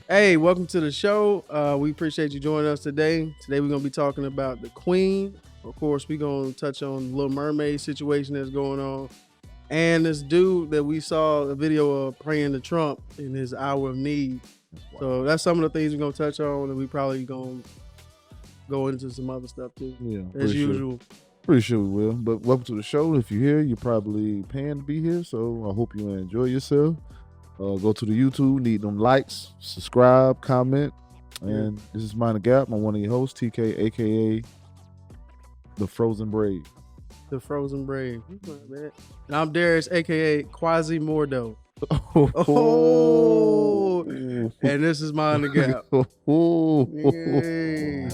Hey, welcome to the show. We appreciate you joining us today. Today we're gonna be talking about the Queen. Of course, we're gonna touch on the Little Mermaid situation that's going on, and this dude that we saw a video of praying to Trump in his hour of need. So that's some of the things we're gonna touch on, and we probably gonna go into some other stuff too. Yeah, as usual. Pretty sure we will. But welcome to the show. If you're here, you're probably paying to be here. So I hope you enjoy yourself. Go to the YouTube, need them likes, subscribe, comment. And this is Mind the Gap. I'm one of your hosts, TK, aka the Frozen Brave. The Frozen Brave. And I'm Darius, aka Quasi Mordo. Oh, and this is Mind the Gap. Yay.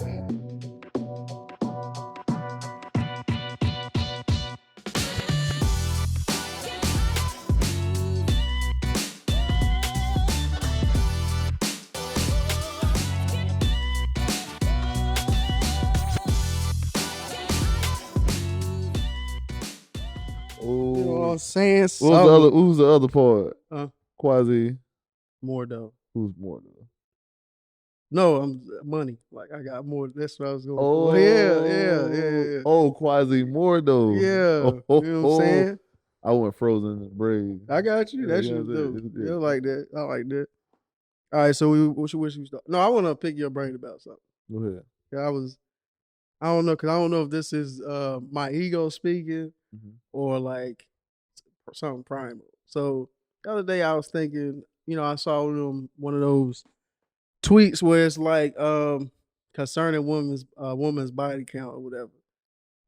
You know what I'm saying? Who's the other part? Quasi Mordo. Who's Mordo? No, I'm money. Like I got more. That's what I was going. Oh, yeah. Oh, Quasi Mordo. Yeah, you know what I'm saying? I went Frozen Brave. I got you. That shit dope. Yeah, like that. I like that. All right, so what should we start? No, I want to pick your brain about something. Go ahead. Yeah, I don't know, because I don't know if this is my ego speaking or like something primal. So the other day I was thinking, I saw one of those tweets where it's like concerning woman's body count or whatever.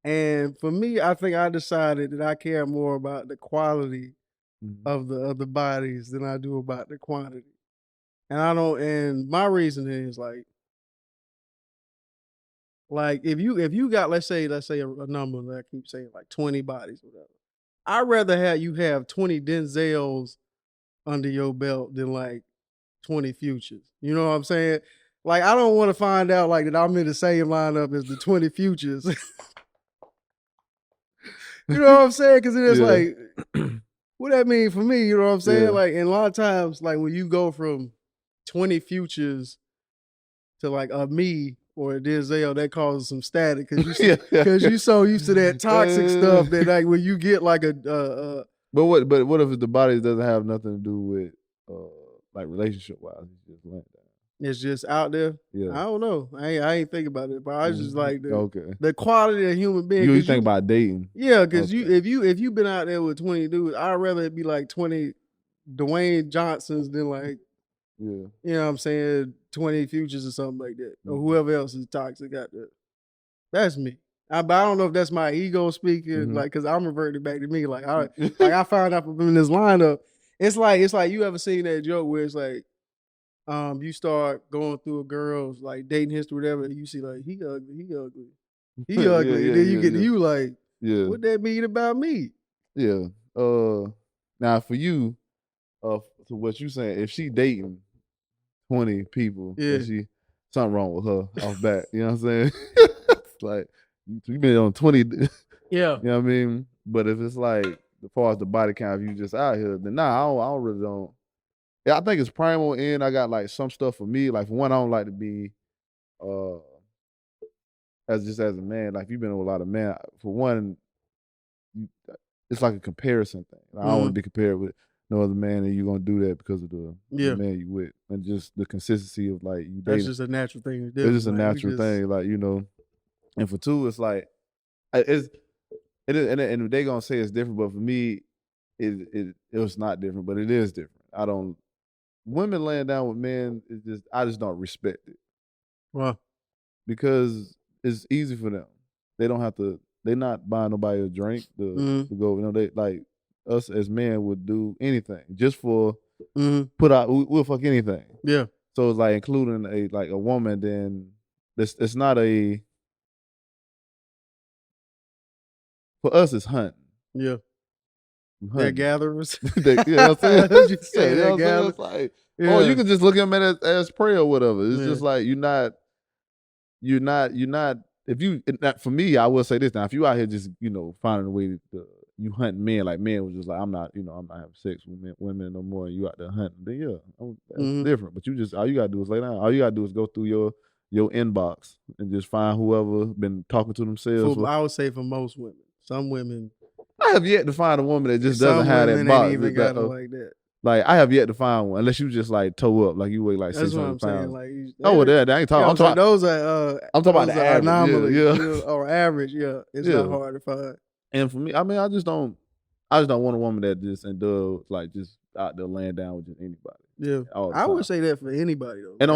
And for me, I think I decided that I care more about the quality of the bodies than I do about the quantity. And my reason is like if you got let's say a number that I keep saying like 20 bodies or whatever. I'd rather you have 20 Denzels under your belt than like 20 Futures. You know what I'm saying? Like I don't want to find out like that I'm in the same lineup as the 20 Futures. You know what I'm saying? Because it is like, what that mean for me? You know what I'm saying? Like, and a lot of times, like when you go from 20 Futures to like a me or a Denzel, that causes some static because you so used to that toxic stuff that like when you get like a. But what if the body doesn't have nothing to do with like relationship wise? It's just like that. It's just out there. Yeah, I don't know. I ain't think about it, but I was just like the quality of human being. You think about dating? Yeah, because if you been out there with 20 dudes, I'd rather it be like 20 Dwayne Johnsons than like you know what I'm saying, 20 Futures or something like that, or whoever else is toxic out there. That's me. But I don't know if that's my ego speaking, like because I'm reverting back to me. Like I found out from in this lineup. It's like you ever seen that joke where it's like. You start going through a girl's like dating history, whatever, and you see like he ugly, and then you get to you like, what that mean about me? Yeah. Now for you, to what you saying, if she dating 20 people, and something wrong with her off bat, you know what I'm saying? It's like you been on 20, yeah. You know what I mean? But if it's like as far as the body count, if you just out here, then I really don't. Yeah, I think it's primal, and I got like some stuff for me. Like for one, I don't like to be as a man. Like you've been with a lot of men. For one, it's like a comparison thing. Like, I don't want to be compared with no other man, and you're gonna do that because of the man you with, and just the consistency of like you. That's just a natural thing to do. It's just a natural thing, like And for two, it's like it is, and they gonna say it's different, but for me, it was not different, but it is different. Women laying down with men I just don't respect it. Wow. Because it's easy for them. They don't have to. They're not buying nobody a drink to go. They like us as men would do anything just for put out. We'll fuck anything. Yeah. So it's like including a woman. Then it's not a. For us, it's hunting. Yeah. They're gatherers. You know what I'm saying? You say they're gatherers. Like, oh, you can just look at them as prey or whatever. It's just like you're not. If you, for me, I will say this now: if you out here just finding a way to you hunt men, like men was just like, I'm not having sex with women no more, and you out there hunting, then that's different. But all you gotta do is lay down. All you gotta do is go through your inbox and just find whoever been talking to themselves. I would say for most women. Some women, I have yet to find a woman that just doesn't have that box. Ain't even got it like that. Like, I have yet to find one, unless you just like toe up, like you weigh like 600 pounds. Like, that ain't talking. I'm talking. Those are. I'm talking about the average, anomaly, or average. Yeah, it's not hard to find. And for me, I mean, I just don't want a woman that just indulge, like just out there laying down with just anybody. Yeah, I would say that for anybody though. And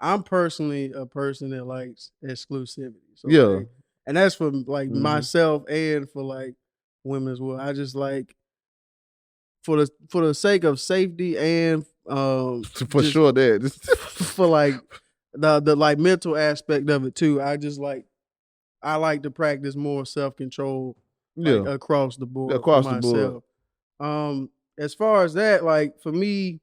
I'm personally a person that likes exclusivity. So yeah, and that's for like myself and for like women as well. I just like for the sake of safety and for sure that for like the like mental aspect of it too. I like to practice more self-control across the board. Across the board. As far as that, like for me,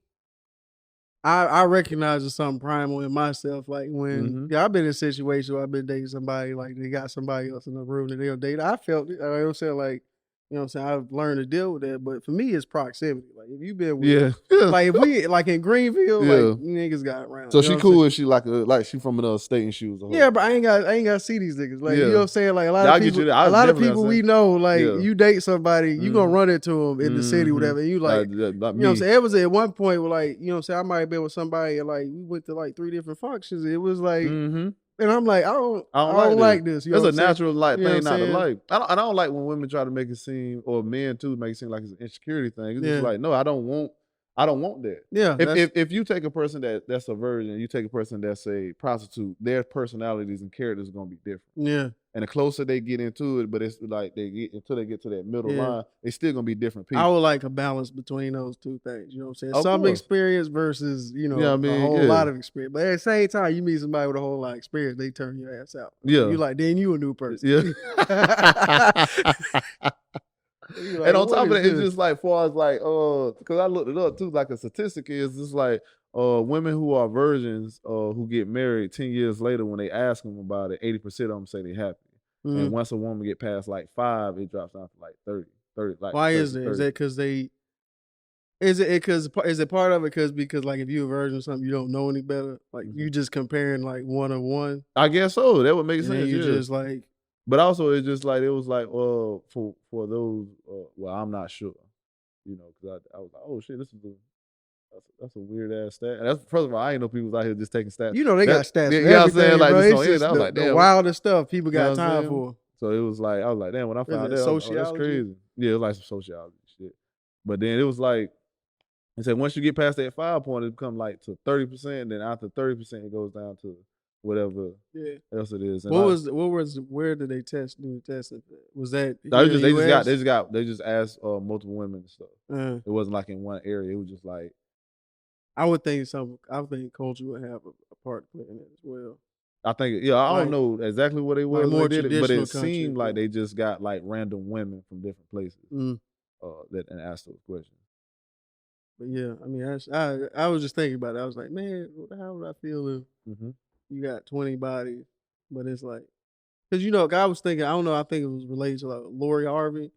I recognize there's something primal in myself. Like when I've been in a situation where I've been dating somebody, like they got somebody else in the room that they'll date. I felt it. I'm saying, like, you know what I'm saying? I've learned to deal with that. But for me, it's proximity. Like if you've been with like if we like in Greenville, like niggas got around. So she cool if she like she from another state and she was but I ain't got to see these niggas. Like you know what I'm saying? Like a lot of people we know, like you date somebody, you gonna run into them in the city, whatever. And you like you know what I'm saying? It was at one point where like, you know what I'm saying, I might have been with somebody and like we went to like 3 different functions. It was like and I'm like, I don't like this. You know it's a natural thing not to like. I don't like when women try to make it seem, or men too, make it seem like it's an insecurity thing. It's just like, no, I don't want that. Yeah. If you take a person that's a virgin, you take a person that's a prostitute, their personalities and characters are gonna be different. Yeah. And the closer they get into it, but it's like until they get to that middle line, they still gonna be different people. I would like a balance between those two things. You know what I'm saying? Some experience versus, a whole lot of experience. But at the same time, you meet somebody with a whole lot of experience, they turn your ass out. Yeah. You like, then you a new person. Yeah. Like, and on top of that, it's just like far as like, because I looked it up too, like a statistic is just like women who are virgins who get married 10 years later, when they ask them about it, 80% of them say they happy. And once a woman get past like 5, it drops down to like 30. Like why 30, is it? 30. Is that because is it part of it because like if you're a virgin or something, you don't know any better? Like you just comparing like 1 on 1? I guess so. That would make sense. And you just like. But also, it's just like, it was like, for those, well, I'm not sure, because I was like, oh shit, that's a weird ass stat. And that's, first of all, I ain't know people was out here just taking stats. They got stats. You know what I'm saying? Like, bro. I was like, damn, the wildest stuff people got time for. So it was like, I was like, damn, when I found that, that's crazy. Yeah, it was like some sociology shit. But then it was like, it said once you get past that 5 point, it become like to 30%, and then after 30%, it goes down to whatever else it is. And where did they do the testing? Was that they just asked multiple women and stuff. It wasn't like in one area. It was just like, I would think culture would have a part to play in it as well. I think, I don't know exactly what they were, more did it, but it seemed country, like they just got like random women from different places that and asked those questions. But yeah, I mean, I was just thinking about it. I was like, man, how would I feel if you got 20 bodies, but it's like, because I was thinking, I don't know, I think it was related to like Lori Harvey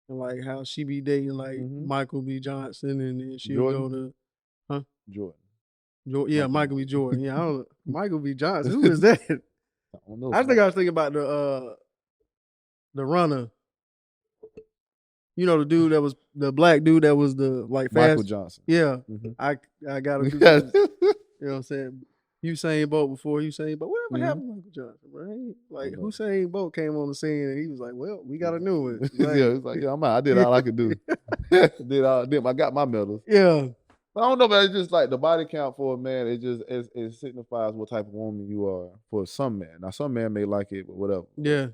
and like how she be dating like Michael B. Johnson, and then she'll go to Jordan. Yeah, Michael B. Jordan. Yeah, I don't know. Michael B. Johnson. Who is that? I don't know. I think I was thinking about the runner. The dude that was the black dude that was the like fast. Michael Johnson. Yeah, I got to do that. You know what I'm saying? Usain Bolt before Usain Bolt. Whatever happened to Michael Johnson, right? Like Usain Bolt came on the scene and he was like, "Well, we got a new one." Like, it's like, I'm out. I did all I could do. I got my medals. Yeah. But I don't know, but it's just like the body count for a man. It signifies what type of woman you are for some men. Now, some men may like it, but whatever. Yeah.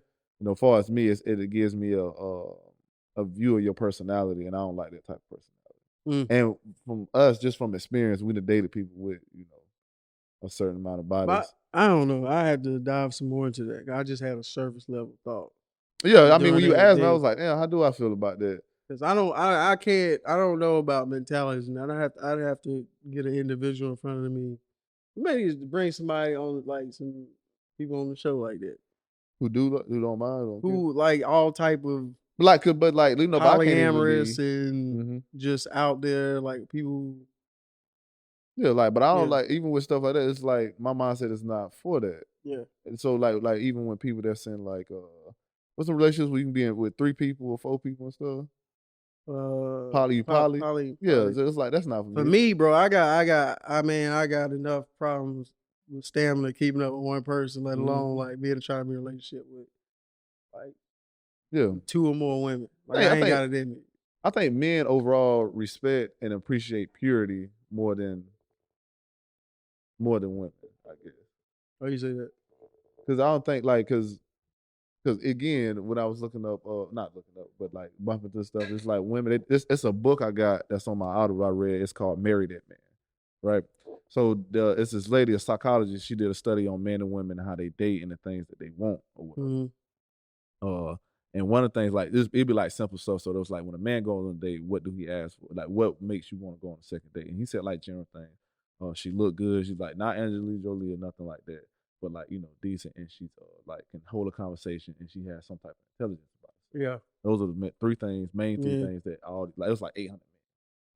As far as me, it gives me a view of your personality, and I don't like that type of personality. And from us, just from experience, we done dated people with a certain amount of bodies. I don't know. I had to dive some more into that. I just had a surface level thought. Yeah, I mean, when you asked me, I was like, damn, how do I feel about that? Because I don't know about mentalities, and I'd have to get an individual in front of me. Maybe bring somebody on, like some people on the show like that. Who don't mind? Who like all type of But like you know, but I can't even polyamorous really, and just out there like people. Yeah, like, but I don't like even with stuff like that. It's like my mindset is not for that. Yeah. And so like even when people that's in like what's the relationships where you can be in with 3 people or 4 people and stuff? Poly. Yeah, so it's like that's not for me. For me, bro, I got enough problems with stamina keeping up with one person, let alone like being trying to be in a relationship with like 2 or more women. Like I ain't got it in me. I think men overall respect and appreciate purity more than women, I guess. Why you say that? Because I don't think like because again, when I was looking up, not looking up, but like bumping this stuff, it's like women. It's a book I got that's on my auto I read. It's called Married That Man, right? So it's this lady, a psychologist. She did a study on men and women and how they date and the things that they want or whatever. And one of the things like this, it'd be like simple stuff. So it was like when a man goes on a date, what do he ask for? Like what makes you want to go on a second date? And he said like general things. She looked good. She's like not Angelina Jolie or nothing like that, but like decent, and she's like can hold a conversation, and she has some type of intelligence about it. Yeah, those are the main three things that all like it was like 800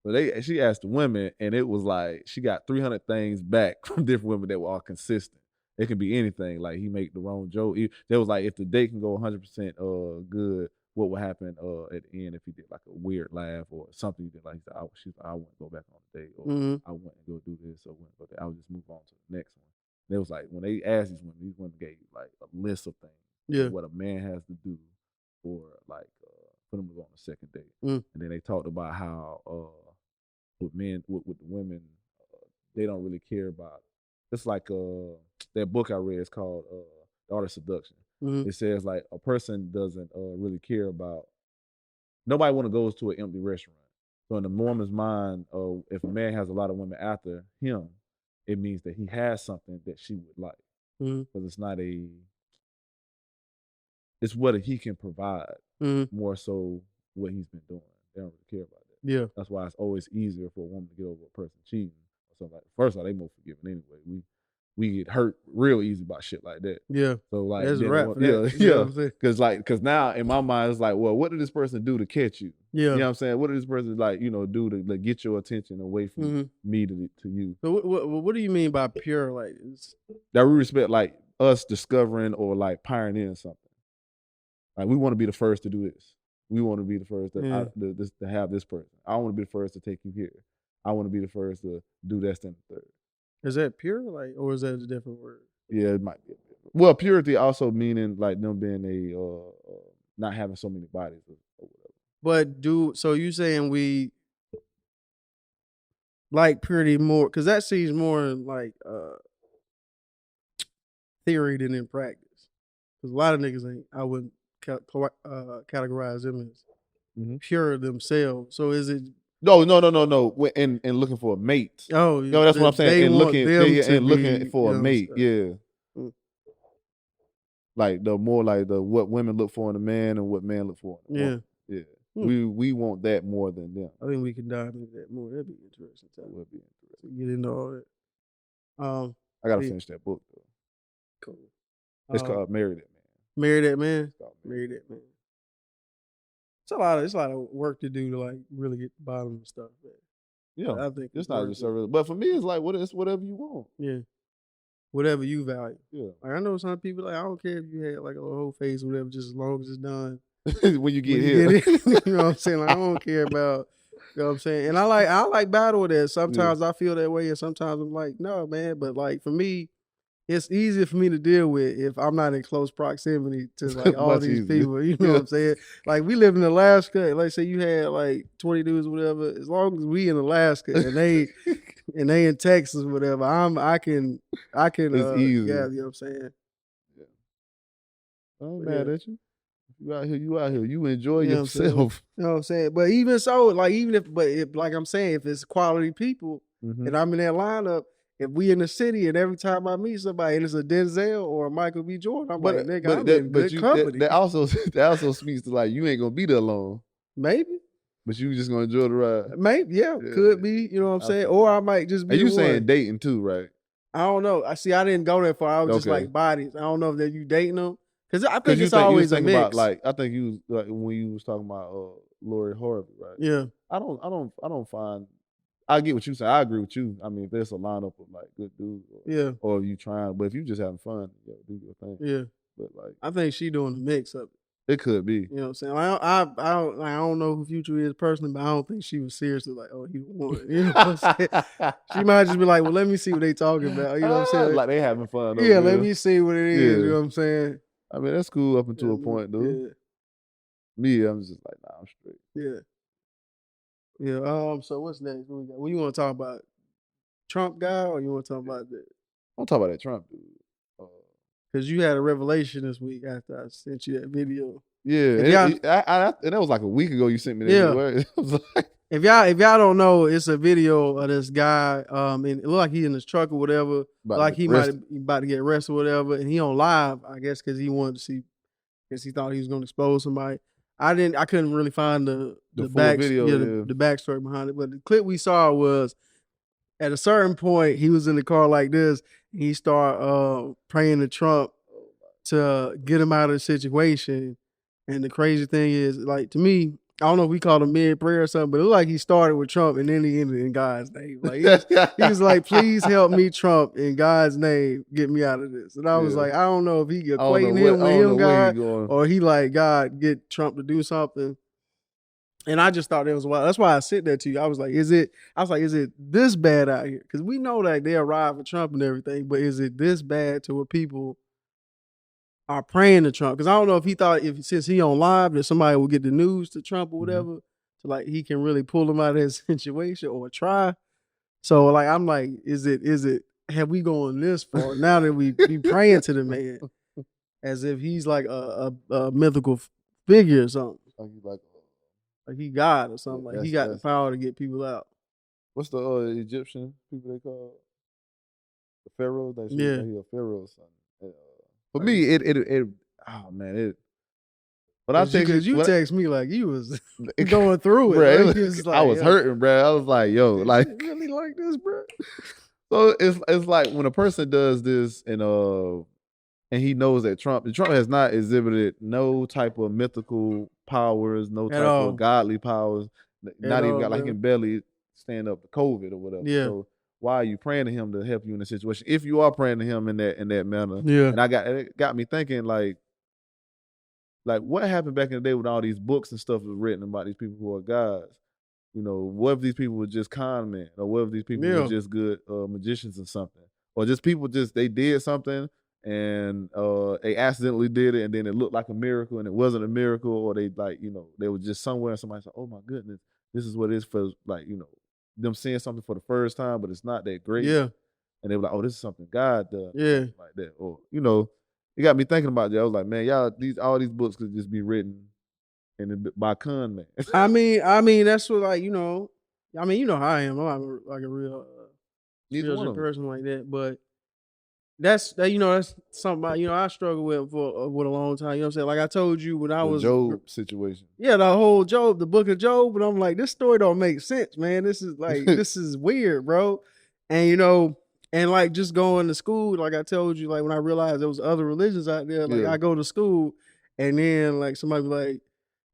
men. So she asked the women, and it was like she got 300 things back from different women that were all consistent. It can be anything. Like he make the wrong joke. There was like if the date can go 100% good, what would happen at the end if he did like a weird laugh or something? He did like she's like, I wouldn't go back on the date, or I wouldn't go do this, or wouldn't go there. I would just move on to the next one. And it was like when they asked these women gave like a list of things, what a man has to do for like for them to go on a second date, and then they talked about how with the women, they don't really care about. It's like that book I read is called The Art of Seduction. It says like a person doesn't really care about. Nobody want to go to an empty restaurant. So in the woman's mind, if a man has a lot of women after him, it means that he has something that she would like. Because it's not it's what he can provide more so what he's been doing. They don't really care about that. Yeah, that's why it's always easier for a woman to get over a person cheating. So like first of all, they more forgiving anyway. We get hurt real easy by shit like that. Yeah. So like there's a rap for that. Yeah. Cause now in my mind it's like, well, what did this person do to catch you? Yeah. You know what I'm saying? What did this person like, do to like, get your attention away from me to you? So what do you mean by pure? Like that we respect like us discovering or like pioneering something. Like we want to be the first to do this. We want to be the first to have this person. I want to be the first to take you here. I want to be the first to do this and the third. Is that pure, like, or is that a different word? Yeah, it might be. Well, purity also meaning like them being not having so many bodies or whatever. But so you saying we like purity more because that seems more like theory than in practice. Because a lot of niggas ain't. I wouldn't categorize them as pure themselves. So is it? No. And looking for a mate. Oh, that's what I'm saying. And looking for a mate. Yeah. Like the more like what women look for in a man and what men look for in a woman. Yeah. We want that more than them. I think we can dive into that more. That'd be interesting. That would be interesting. Get into all that. I gotta finish that book though. Cool. It's called Married That Man. Married That Man. Married That Man. It's a lot of work to do to like really get the bottom of stuff. Yeah, I think it's not just so. But for me, it's like it's whatever you want. Yeah, whatever you value. Yeah, like I know some people like I don't care if you had like a whole face or whatever, just as long as it's done. when you get here, you know what I'm saying? Like, I don't care about. You know what I'm saying? And I like battle with that. Sometimes I feel that way, and sometimes I'm like, no, man. But like for me, it's easier for me to deal with if I'm not in close proximity to like all these people. You know what I'm saying? Like we live in Alaska. Like say you had like 20 dudes or whatever. As long as we in Alaska and they in Texas or whatever, I can. It's easy. Yeah, you know what I'm saying? Yeah. I'm mad at you. You out here. You enjoy yourself. You know what I'm saying? But even so, like if like I'm saying, if it's quality people and I'm in that lineup. If we in the city and every time I meet somebody and it's a Denzel or a Michael B. Jordan, I'm like, nigga, I'm in good company. That also speaks to like you ain't gonna be there long. Maybe. But you just gonna enjoy the ride. Maybe, yeah. Could be, you know what I'm saying? Or I might just be. And you saying dating too, right? I don't know. I didn't go that far. I was just like bodies. I don't know if that you dating them. Because I think it's always a mix. About, like, I think you like when you was talking about Lori Harvey, right? Yeah. I don't find. I get what you say. I agree with you. I mean, if there's a lineup of like good dudes, or you trying, but if you just having fun, do your thing. Yeah. But like, I think she doing the mix of it. It could be. You know what I'm saying? I don't know who Future is personally, but I don't think she was seriously like, oh, he won. You know what I'm saying? She might just be like, well, let me see what they talking about. You know what I'm saying? Like they having fun. Yeah, let me see what it is. You know what I'm saying? I mean, that's cool up until a point, dude. Yeah. Me, I'm just like, nah, I'm straight. Yeah. Yeah. So what's next? What you want to talk about? Trump guy, or you want to talk about that? I'm talking about that Trump dude. Because you had a revelation this week after I sent you that video. Yeah, and that was like a week ago. You sent me that. Yeah. It was like, if y'all don't know, it's a video of this guy. And it looked like he in his truck or whatever. Like he might be about to get arrested or whatever. And he on live, I guess, because he wanted to see. Because he thought he was going to expose somebody. I couldn't really find the back video, the backstory behind it. But the clip we saw was at a certain point he was in the car like this. And he started praying to Trump to get him out of the situation. And the crazy thing is, like, to me, I don't know if we called him mid-prayer or something, but it looked like he started with Trump and then he ended in God's name. Like, he was like, please help me, Trump, in God's name, get me out of this. And I was like, I don't know if he equating him with him, God, or he like, God, get Trump to do something. And I just thought it was wild. That's why I sent that to you. I was like, is it this bad out here? Because we know that they arrive for Trump and everything, but is it this bad to where people are praying to Trump? Because I don't know if he thought since he on live that somebody will get the news to Trump or whatever, so like he can really pull him out of his situation or try. So like I'm like, is it have we gone this far now that we be praying to the man as if he's like a mythical figure or something? Like he God or something. Like he got the power to get people out. What's the Egyptian people they call the pharaoh? He a pharaoh or something. For me, it oh man, But I think because you text me like you was going through it. Bro, like, I was hurting, bro. I was like, yo, like really like this, bro. So it's like when a person does this and he knows that Trump has not exhibited no type of mythical powers, no type of godly powers, not even got like he can barely stand up to COVID or whatever. Yeah. So why are you praying to him to help you in the situation? If you are praying to him in that manner, and it got me thinking like what happened back in the day when all these books and stuff was written about these people who are gods? You know, what if these people were just con men, or what if these people were just good magicians or something, or just people they did something and they accidentally did it and then it looked like a miracle and it wasn't a miracle, or they they were just somewhere and somebody said, oh my goodness, this is what it is for them seeing something for the first time, but it's not that great. Yeah. And they were like, oh, this is something God does. Yeah. Like that. Or, it got me thinking about that. I was like, man, all these books could just be written by con man. I mean, that's what how I am. I'm like a real spiritual person like that. But that's something I struggle with with a long time. You know what I'm saying? Like I told you when I was Job situation. Yeah, the whole Job, the book of Job. But I'm like, this story don't make sense, man. This is like this is weird, bro. And and like just going to school, like I told you, like when I realized there was other religions out there, like I go to school and then like somebody be like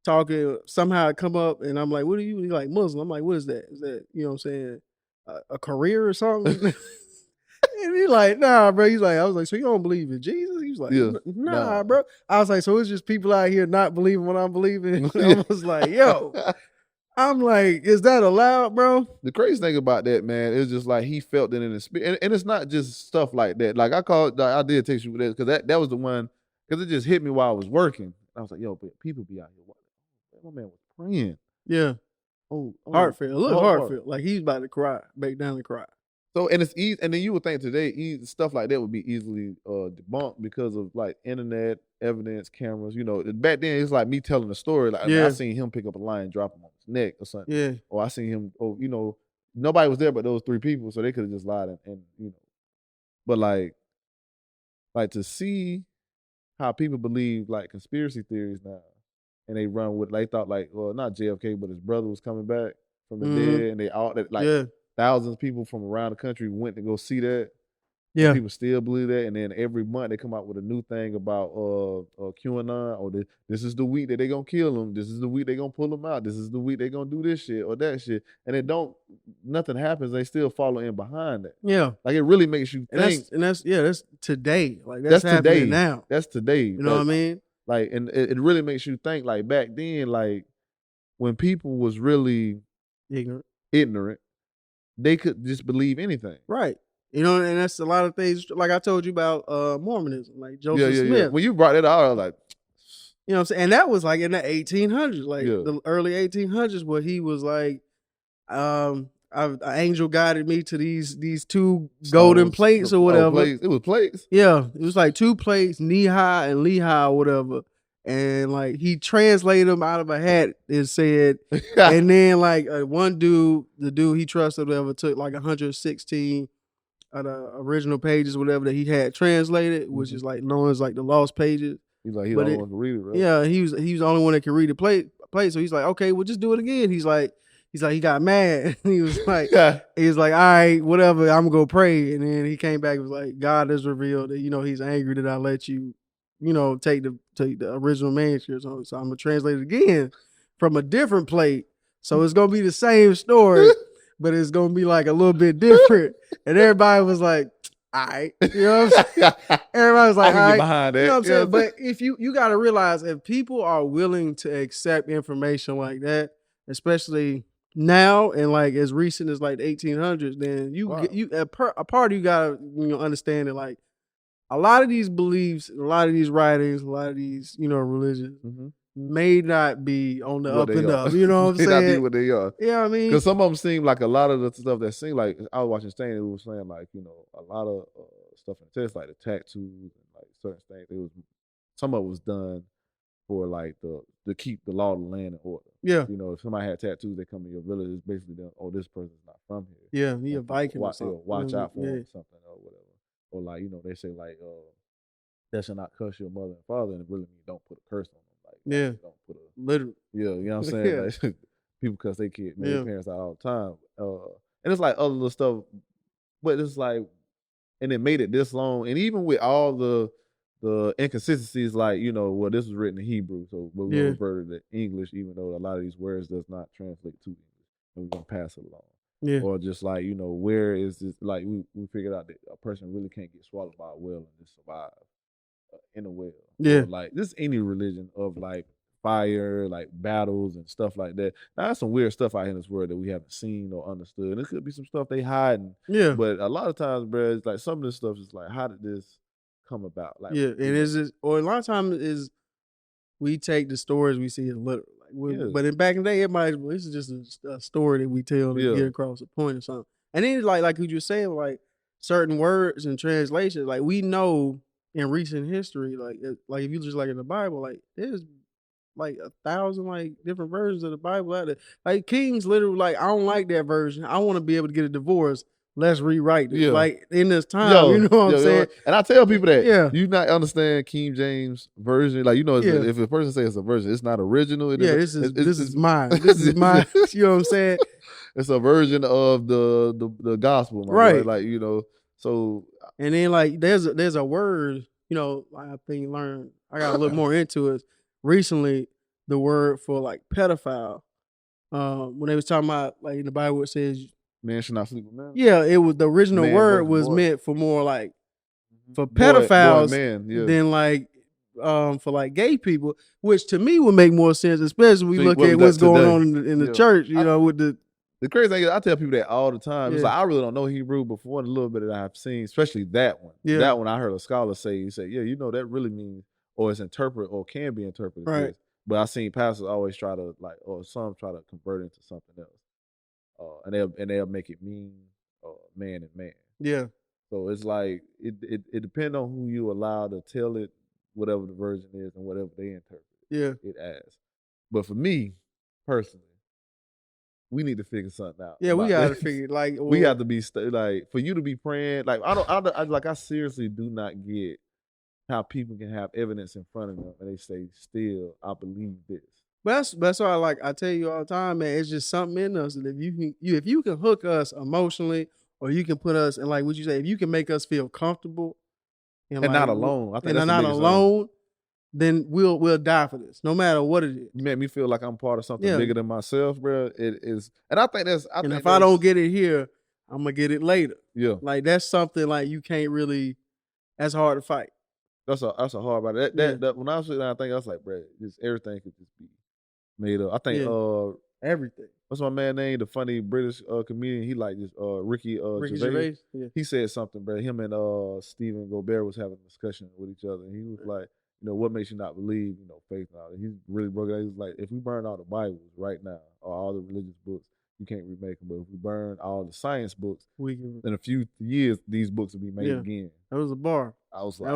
talking, somehow it come up and I'm like, what are you? He's like Muslim. I'm like, what is that? Is that, you know what I'm saying, a career or something? And he's like, nah, bro. He's like, I was like, so you don't believe in Jesus? He was like, nah, bro. I was like, so it's just people out here not believing what I'm believing. I was like, yo. I'm like, is that allowed, bro? The crazy thing about that, man, is just like he felt it in his spirit. And it's not just stuff like that. Like I did text you that because that was the one, because it just hit me while I was working. I was like, yo, but people be out here. My man was praying. Yeah. Oh, heartfelt. A little heartfelt. Like he's about to cry, back down and cry. So, and it's easy, and then you would think today, stuff like that would be easily debunked because of like internet evidence, cameras. Back then it's like me telling a story. Like I seen him pick up a lion, drop him on his neck or something. Yeah. Or I seen him. Nobody was there but those three people, so they could have just lied and. But like to see how people believe like conspiracy theories now, and they run with they thought like, well, not JFK, but his brother was coming back from the dead, and they all that like. Yeah. Thousands of people from around the country went to go see that. Yeah. People still believe that, and then every month they come out with a new thing about QAnon. Or this is the week that they gonna kill them. This is the week they gonna pull them out. This is the week they gonna do this shit or that shit, and it don't. Nothing happens. They still follow in behind that. Yeah, like it really makes you think. That's today. Like that's happening today now. That's today. You know what I mean? Like, and it really makes you think. Like back then, like when people was really ignorant, they could just believe anything. Right. You know, and that's a lot of things. Like I told you about Mormonism, like Joseph Smith. Yeah. When you brought it out, I was like, you know what I'm saying? And that was like in the 1800s, like the early 1800s, where he was like, an angel guided me to these two golden plates or whatever. Plates. It was plates. Yeah, it was like two plates, knee high and lee high or whatever. And like he translated them out of a hat and said, and then like one dude, the dude he trusted, whatever, took like 116 of the original pages, whatever that he had translated, which is like known as like the lost pages. He's like, he the only one can read it, right? Yeah, he was the only one that could read the plate. So he's like, okay, well just do it again. He's like, he got mad. He was like, all right, whatever, I'm gonna go pray. And then he came back and was like, God has revealed that, he's angry that I let you, take the original manuscript. So I'm gonna translate it again from a different plate. So it's gonna be the same story, but it's gonna be like a little bit different. And everybody was like, all right. You know what I'm saying? Everybody was like, all right. Behind that. You know what I'm saying? But if you gotta realize, if people are willing to accept information like that, especially now and like as recent as like the 1800s, then a part of you gotta understand that like a lot of these beliefs, a lot of these writings, a lot of these religions may not be on the up and up. You know what I'm saying? May not be what they are. Yeah, I mean, because some of them seem like a lot of the stuff that seemed like I was watching Stan. It was saying like a lot of stuff in the text, like the tattoos and like certain things. It was some of it was done for like to keep the law of the land in order. Yeah. If somebody had tattoos, they come in your village, it's basically done, this person's not from here. Yeah, he a Viking or something. Watch out for him or something or whatever. Or like, they say like, that shall not curse your mother and father, and it really means don't put a curse on them. Like, don't put a literally. Yeah, you know what I'm saying? Like, people cuss their kids, their parents out all the time. And it's like other little stuff, but it's like, and it made it this long, and even with all the inconsistencies, like, this was written in Hebrew, so we're gonna revert it to English, even though a lot of these words does not translate to English, and we're gonna pass it along. Yeah. Or just like, where is this? Like we figured out that a person really can't get swallowed by a whale and just survive in a whale. Yeah. Or like this any religion of like fire, like battles and stuff like that. Now there's some weird stuff out here in this world that we haven't seen or understood. It could be some stuff they hiding. Yeah. But a lot of times, bro, it's like some of this stuff is like, how did this come about? Like, and or a lot of times is we take the stories we see as literal. But back in the day, everybody, this is just a story that we tell to get across a point or something. And then like you were saying, like certain words and translations, like we know in recent history, like if you just like in the Bible, like there's like 1,000 like different versions of the Bible out there. Like Kings literally like, I don't like that version. I want to be able to get a divorce. Let's rewrite it. Yeah. Like in this time, you know what I'm saying? And I tell people that you not understand King James version. Like, if a person says it's a version, it's not original. This is mine. This is mine. You know what I'm saying? It's a version of the gospel, right? Like, so. And then like there's a word, I think I got a little more into it recently. The word for like pedophile, when they was talking about like in the Bible it says man should not sleep with man. Yeah, it was the original word was meant for more like for pedophiles than like for like gay people, which to me would make more sense, especially when we look at what's going on in the church. With the crazy thing is, I tell people that all the time. It's like I really don't know Hebrew, but for a little bit that I've seen, especially that one. Yeah. That one I heard a scholar say, he said, that really means, or it's interpreted or can be interpreted. Right. But I've seen pastors always try to like, or some try to convert it into something else. And they'll make it mean man and man. Yeah. So it's like it depends on who you allow to tell it, whatever the version is and whatever they interpret it as. But for me, personally, we need to figure something out. Yeah, we gotta figure like we have to be like for you to be praying. Like I seriously do not get how people can have evidence in front of them and they say, "Still, I believe this." But that's why I tell you all the time, man. It's just something in us that if you can hook us emotionally or you can put us in, like what you say, if you can make us feel comfortable and like, not alone. I think and not alone, then we'll die for this, no matter what it is. You make me feel like I'm part of something bigger than myself, bro. It is, and I think that's. If I don't get it here, I'm gonna get it later. Yeah, like that's something like you can't really. That's hard to fight. That's a hard part. That when I was sitting down, I was like, bro, just everything could just be made up. I think everything. What's my man name? The funny British comedian. He like this Ricky Gervais. Yeah. He said something, bro. Him and Stephen Colbert was having a discussion with each other, and he was like, what makes you not believe, faith and all that? He really broke it down. He was like, if we burn all the Bibles right now, or all the religious books, you can't remake them. But if we burn all the science books, in a few years, these books will be made again. That was a bar. I was like,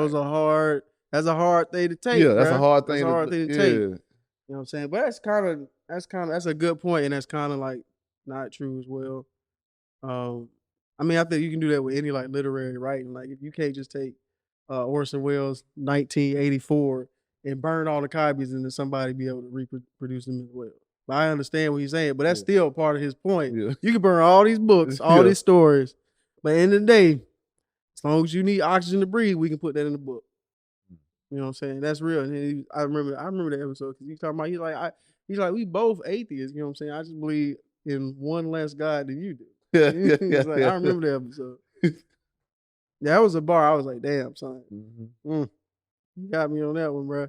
that's a hard thing to take. Yeah, that's a hard thing. That's a hard thing to take. You know what I'm saying? But that's a good point, and that's kind of like not true as well. I mean, I think you can do that with any like literary writing. Like if you can't just take Orson Welles' 1984 and burn all the copies, and then somebody be able to reproduce them as well. But I understand what he's saying, but that's still part of his point. Yeah. You can burn all these books, all these stories, but at the end of the day, as long as you need oxygen to breathe, we can put that in the book. You know what I'm saying? That's real. And I remember that episode because he's talking about he's like we both atheists. You know what I'm saying? I just believe in one less God than you do. I remember that episode. That was a bar. I was like, damn, son. You got me on that one, bro.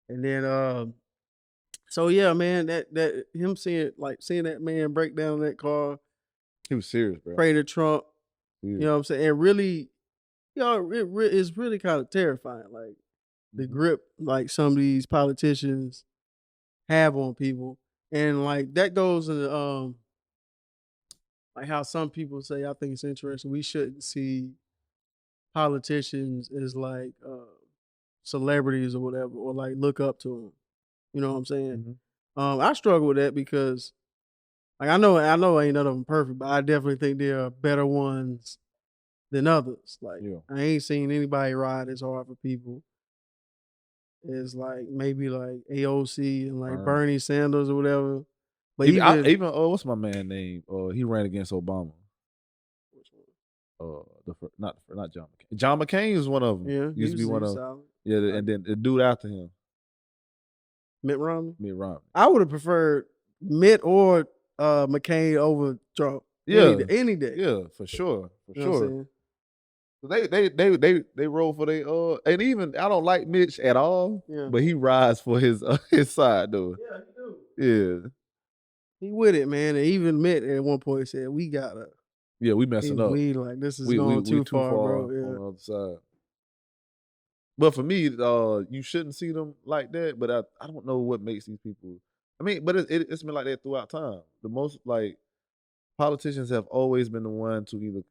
And then, so yeah, man, that him seeing that man break down that car. He was serious, bro. Pray to Trump. Yeah. You know what I'm saying? And really, it's really kind of terrifying. Like the grip, like some of these politicians have on people, and like that goes into like how some people say. I think it's interesting. We shouldn't see politicians as like celebrities or whatever, or like look up to them. You know what I'm saying? I struggle with that because, like, I know ain't none of them perfect, but I definitely think there are better ones than others. Like, I ain't seen anybody ride as hard for people as like maybe like AOC and like Bernie Sanders or whatever. But even what's my man name? He ran against Obama. Not John McCain. John McCain is one of them. Yeah, used to be one of them. Yeah, and then the dude after him, Mitt Romney. I would have preferred Mitt or McCain over Trump. Yeah, any day. Yeah, for sure. They roll for they and even I don't like Mitch at all. Yeah. But he rides for his side though. Yeah, he do. Yeah. He with it, man. And even Mitt at one point said, "We gotta." Yeah, we messing up. We like this is going too far, bro. Yeah. On the other side. But for me, you shouldn't see them like that. But I don't know what makes these people. I mean, but it's been like that throughout time. The most like politicians have always been the one to either.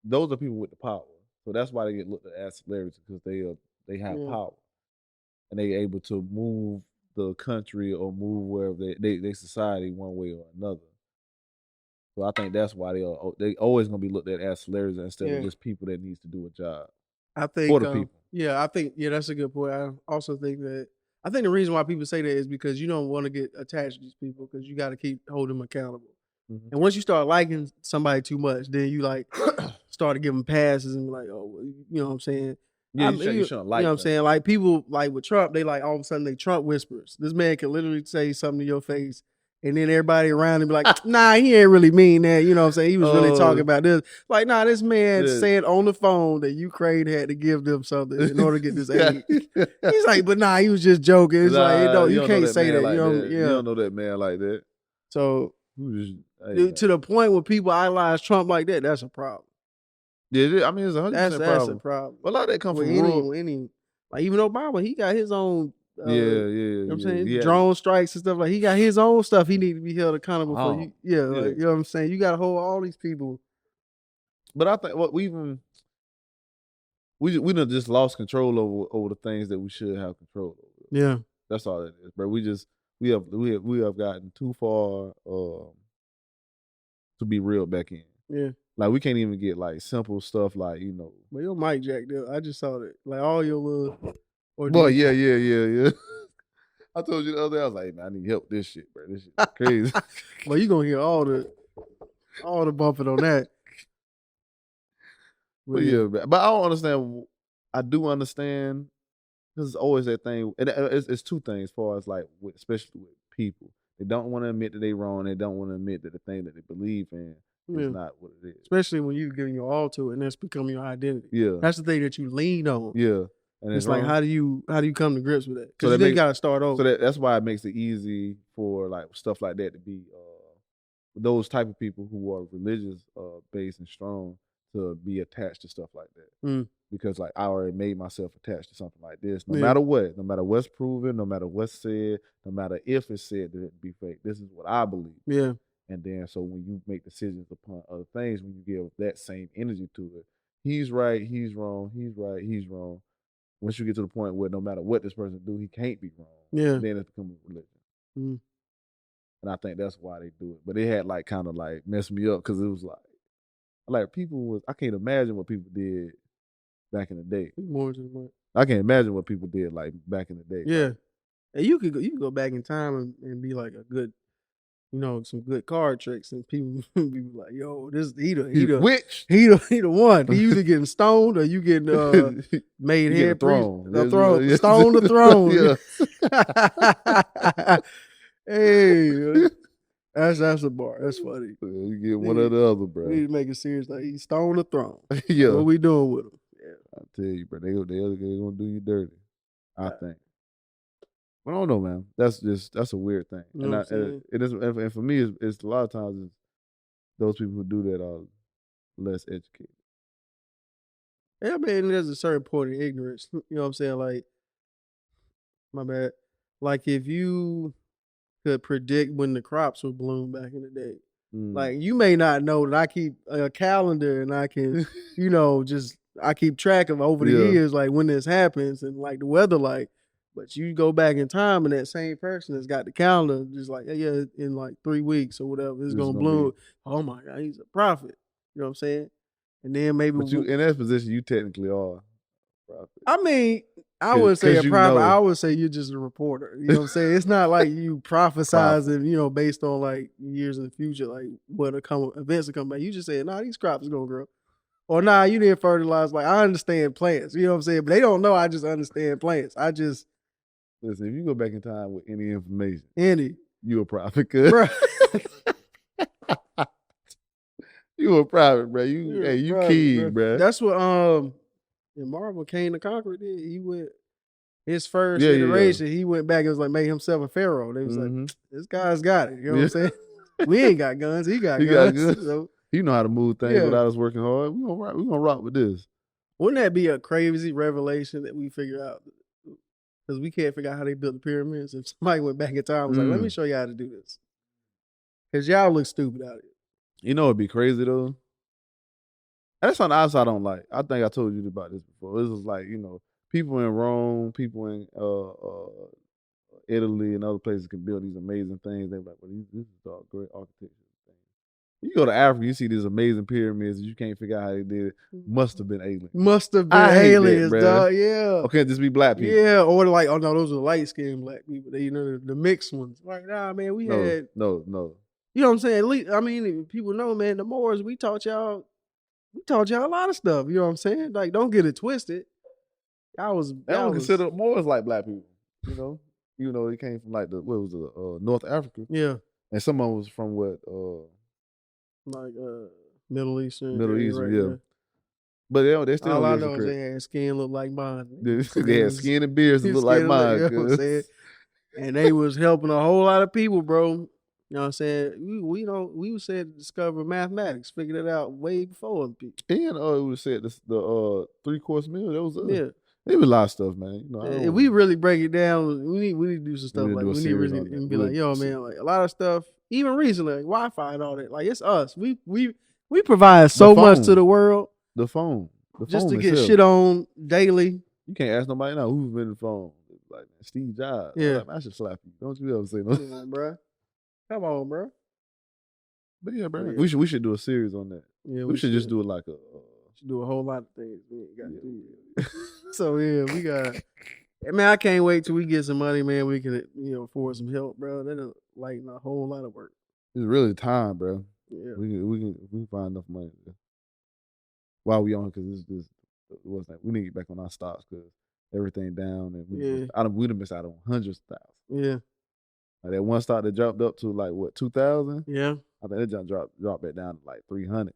Those are people with the power, so that's why they get looked at as celebrities because they have power, and they able to move the country or move wherever they society one way or another. So I think that's why they always gonna be looked at as celebrities instead of just people that needs to do a job. I think for the people. Yeah, I think that's a good point. I also think the reason why people say that is because you don't want to get attached to these people because you got to keep holding them accountable. And once you start liking somebody too much, then you like start to give them passes and be like, oh, you know what I'm saying? Yeah, you shouldn't like. You know what I'm saying? Like people like with Trump, they like all of a sudden they Trump whispers. This man can literally say something to your face. And then everybody around him be like, nah, he ain't really mean that. You know what I'm saying? He was really talking about this. Like, nah, this man said on the phone that Ukraine had to give them something in order to get this aid. He's like, but nah, he was just joking. It's like, you can't say that. Like you don't know that man like that. So, to the point where people idolize Trump like that, that's a problem. Yeah, I mean, it's 100% that's a problem. A lot of that comes from like even Obama, he got his own. You know what I'm saying? Yeah. Drone strikes and stuff. Like he got his own stuff he need to be held accountable for. Like, you know what I'm saying? You got to hold all these people. But I think what we done just lost control over the things that we should have control over. Yeah, that's all it is, bro. We have gotten too far to be real back in. Yeah, like we can't even get like simple stuff like But your mic jacked up. I just saw that. Like all your little. Boy, yeah. I told you the other day, I was like, man, I need help with this shit, bro. This shit is crazy. Well, you gonna hear all the bumping on that. But yeah, but I don't understand. I do understand because it's always that thing, and it's two things as far as like, especially with people. They don't want to admit that they're wrong. They don't want to admit that the thing that they believe in is not what it is. Especially when you're giving your all to it and that's becoming your identity. Yeah. That's the thing that you lean on. Yeah. And it's like, how do you come to grips with that? Because so then you got to start over. So that's why it makes it easy for like stuff like that to be those type of people who are religious based and strong to be attached to stuff like that. Because like I already made myself attached to something like this. No matter what, no matter what's proven, no matter what's said, no matter if it's said that it be fake, this is what I believe. Yeah. And then so when you make decisions upon other things, when you give that same energy to it, he's right, he's wrong, he's right, he's wrong. Once you get to the point where no matter what this person do, he can't be wrong. Yeah. Then it's becoming religion. And I think that's why they do it. But it had like kind of like messed me up because it was like people was, I can't imagine what people did back in the day. I can't imagine what people did like back in the day. Yeah. And you could go back in time and be like a good, some good card tricks, and people be like, "Yo, this he the witch. He the one. He either getting stoned or you getting made head throne. Stone the throne." Hey, that's a bar. That's funny. You get one or the other, bro. We need to make it serious. Like he stoned the throne. Yeah. What we doing with him? Yeah. I tell you, bro, they gonna do you dirty. I think. I don't know, man. That's a weird thing. And for me, it's a lot of times it's those people who do that are less educated. Yeah, man, there's a certain point of ignorance. You know what I'm saying? Like, my bad. Like if you could predict when the crops would bloom back in the day. Like you may not know that I keep a calendar and I can, I keep track of over the years, like when this happens and like the weather like. But you go back in time and that same person has got the calendar just like, yeah, in like 3 weeks or whatever, it's gonna bloom. Oh my God, he's a prophet. You know what I'm saying? And then maybe but you in that position, you technically are a prophet. I mean, I wouldn't say a prophet. I would say you're just a reporter. You know what I'm saying? It's not like you prophesizing, based on like years in the future, like what events will come back. You just say, nah, these crops are gonna grow. Or nah, you didn't fertilize. Like I understand plants. You know what I'm saying? But they don't know I just understand plants. Listen, if you go back in time with any information, you a prophet, cuz. You a prophet, bro. You key, bro. That's what in Marvel Cain the Conqueror did. He went his first iteration. He went back and was like made himself a pharaoh. They was like, this guy's got it. You know what I'm saying? We ain't got guns. He got guns. So, you know how to move things without us working hard. We gonna rock with this. Wouldn't that be a crazy revelation that we figure out? Because we can't figure out how they built the pyramids. If somebody went back in time and was like, let me show you how to do this. Because y'all look stupid out here. You know it'd be crazy though? And that's on the outside I don't like. I think I told you about this before. This was like, people in Rome, people in Italy and other places can build these amazing things. They're like, well, this is all great architecture. You go to Africa, you see these amazing pyramids, you can't figure out how they did it. Must have been aliens. Must have been aliens, dog. Yeah. Or can't just be black people. Yeah, or like, oh no, those are light skinned black people. They, the mixed ones. Like, nah, man, we had. No. You know what I'm saying? At least, I mean, people know, man, the Moors, we taught y'all a lot of stuff. You know what I'm saying? Like, don't get it twisted. They don't consider Moors like black people. You know, they came from like North Africa. Yeah. And some of them was from what? Like Middle Eastern, yeah. But they still all I know is they had skin look like mine. They had skin and beards that look like mine. You know what I'm saying? And they was helping a whole lot of people, bro. You know what I'm saying? We was said to discover mathematics, figured it out way before other people. And it was said the 3-course meal. That was there was a lot of stuff, man. If we really break it down, we need to do some stuff like we need to really be like, yo, man, like a lot of stuff. Even recently, like Wi-Fi and all that, like it's us. We provide so much to the world. The phone just to get shit on daily. You can't ask nobody now who's been the phone. Like Steve Jobs. Yeah, I should slap you. Don't you ever say no? Come on, bro. Come on, bro. But yeah, bro. Yeah. We should do a series on that. Yeah, we should just do it like a. Should do a whole lot of things. We ain't got to do it. So yeah, we got. Man, I can't wait till we get some money, man. We can, afford some help, bro. That'll lighten a whole lot of work. It's really time, bro. Yeah, we can find enough money. while we on, because this what's that? We need to get back on our stocks because everything down, and we'd have missed out on hundreds of thousands. Yeah. Like that one stock that dropped up to like what 2,000. Yeah. I think that dropped back down to like 300.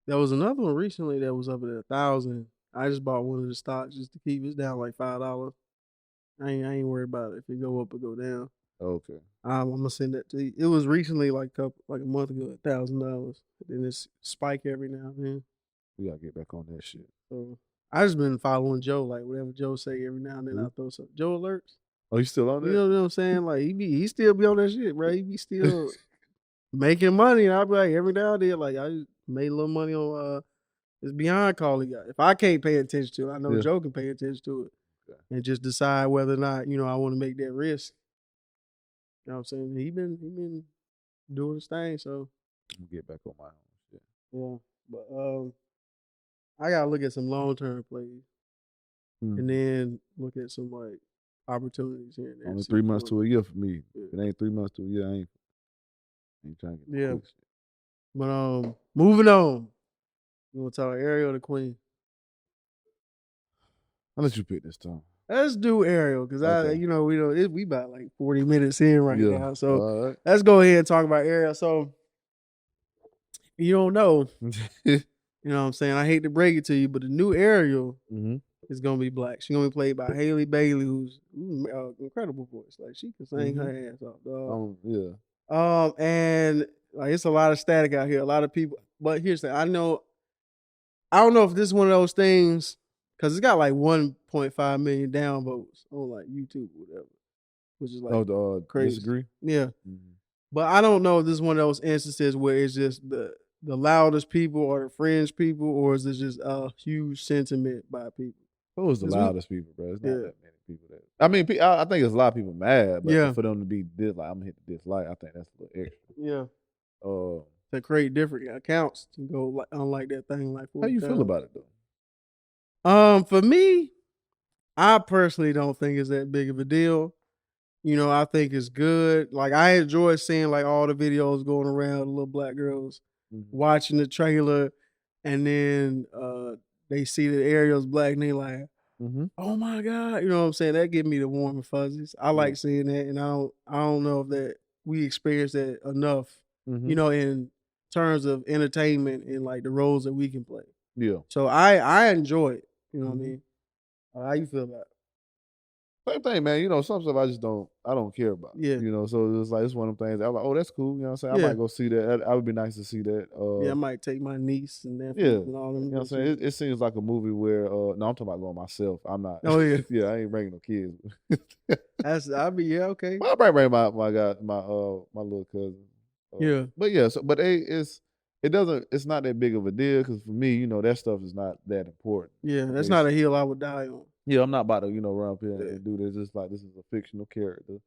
There was another one recently that was up at 1,000. I just bought one of the stocks just to keep it down like $5. I ain't worried about it if it go up or go down. Okay. I'm gonna send that to you. It was recently like a month ago, $1,000. Then it's spike every now and then. We gotta get back on that shit. So I just been following Joe, like whatever Joe say every now and then. I throw some Joe alerts. Oh, you still on that? You know what I'm saying? Like he still be on that shit, bro. He be still making money, and I be like every now and then, like I just made a little money on this Beyond Call he got. If I can't pay attention to it, I know Joe can pay attention to it, and just decide whether or not I want to make that risk. You know what I'm saying? He been doing his thing, so get back on my own shit. Yeah, but I gotta look at some long-term plays, and then look at some like opportunities here and there. Only 3 months to a year for me. If it ain't 3 months to a year, I ain't trying to get quick shit. But moving on. You want to talk Ariel or the Queen? I'll let you pick this time. Let's do Ariel because we about like 40 minutes in right now, so let's go ahead and talk about Ariel. So you don't know, you know what I'm saying? I hate to break it to you, but the new Ariel is gonna be black. She's gonna be played by Haley Bailey, who's incredible voice. Like she can sing her ass off, dog. And like it's a lot of static out here, a lot of people. But here's the thing, I don't know if this is one of those things. Cause it's got like 1.5 million downvotes on like YouTube or whatever, which is like crazy. Disagree? Yeah, but I don't know if this is one of those instances where it's just the loudest people or the fringe people, or is it just a huge sentiment by people? Who's the loudest people, bro? It's not that many people that. I mean, I think there's a lot of people mad, but for them to be I'm gonna hit the dislike. I think that's a little extra. Yeah. To create different accounts to go unlike that thing. Like, how you feel about it though? For me, I personally don't think it's that big of a deal. I think it's good. Like I enjoy seeing like all the videos going around, the little black girls watching the trailer, and then they see that Ariel's black and they like, oh my God, you know what I'm saying? That gives me the warm and fuzzies. I like seeing that, and I don't know if that we experience that enough, in terms of entertainment and like the roles that we can play. Yeah. So I enjoy it. You know what I mean? How you feel about it? Same thing, man. Some stuff I don't care about. Yeah. So it's like, it's one of them things. I'm like, oh, that's cool. You know what I'm saying? I might go see that. I would be nice to see that. I might take my niece and nephew and all them. You know what I'm saying? It seems like a movie where, no, I'm talking about going myself. I'm not. Oh, yeah. Yeah, I ain't bringing no kids. Okay. Well, I bring my little cousin. But it's not that big of a deal because for me, that stuff is not that important. Yeah, that's not a hill I would die on. Yeah, I'm not about to, run up here and do this. It's like this is a fictional character,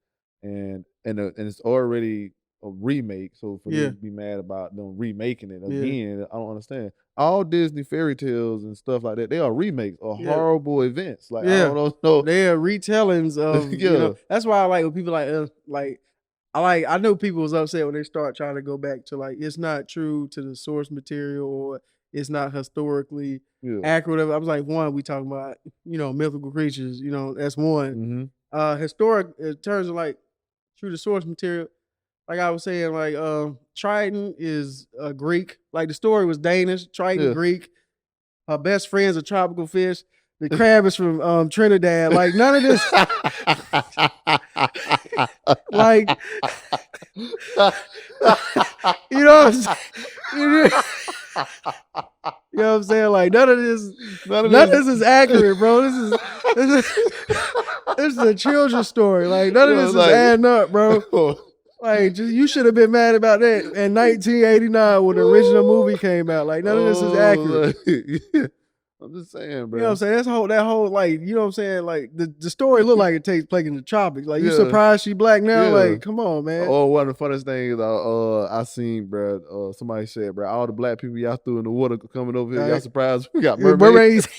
and it's already a remake. So for them to be mad about them remaking it again, I don't understand. All Disney fairy tales and stuff like that, they are remakes of horrible events. Like I don't know, they are retellings of. That's why I like when people I know people was upset when they start trying to go back to like it's not true to the source material or it's not historically accurate. I was like, one, we talking about mythical creatures. That's one. Historic in terms of like true to source material. Like I was saying, like Triton is Greek. Like the story was Danish. Triton Greek. Her best friend's a tropical fish. The crab is from Trinidad. Like none of this. Like, you know what I'm saying? You know what I'm saying? Like none of this is accurate, bro. This is a children's story. Like none of this is adding up, bro. Like you should have been mad about that in 1989 when the original movie came out. Like none of this is accurate. I'm just saying, bro. You know what I'm saying? That whole like, you know what I'm saying? Like the story look like it takes place in the tropics. Like you surprised she black now? Like, come on, man. Oh, one of the funniest things I seen, bro. Somebody said, bro, all the black people y'all threw in the water coming over here, y'all surprised we got mermaids.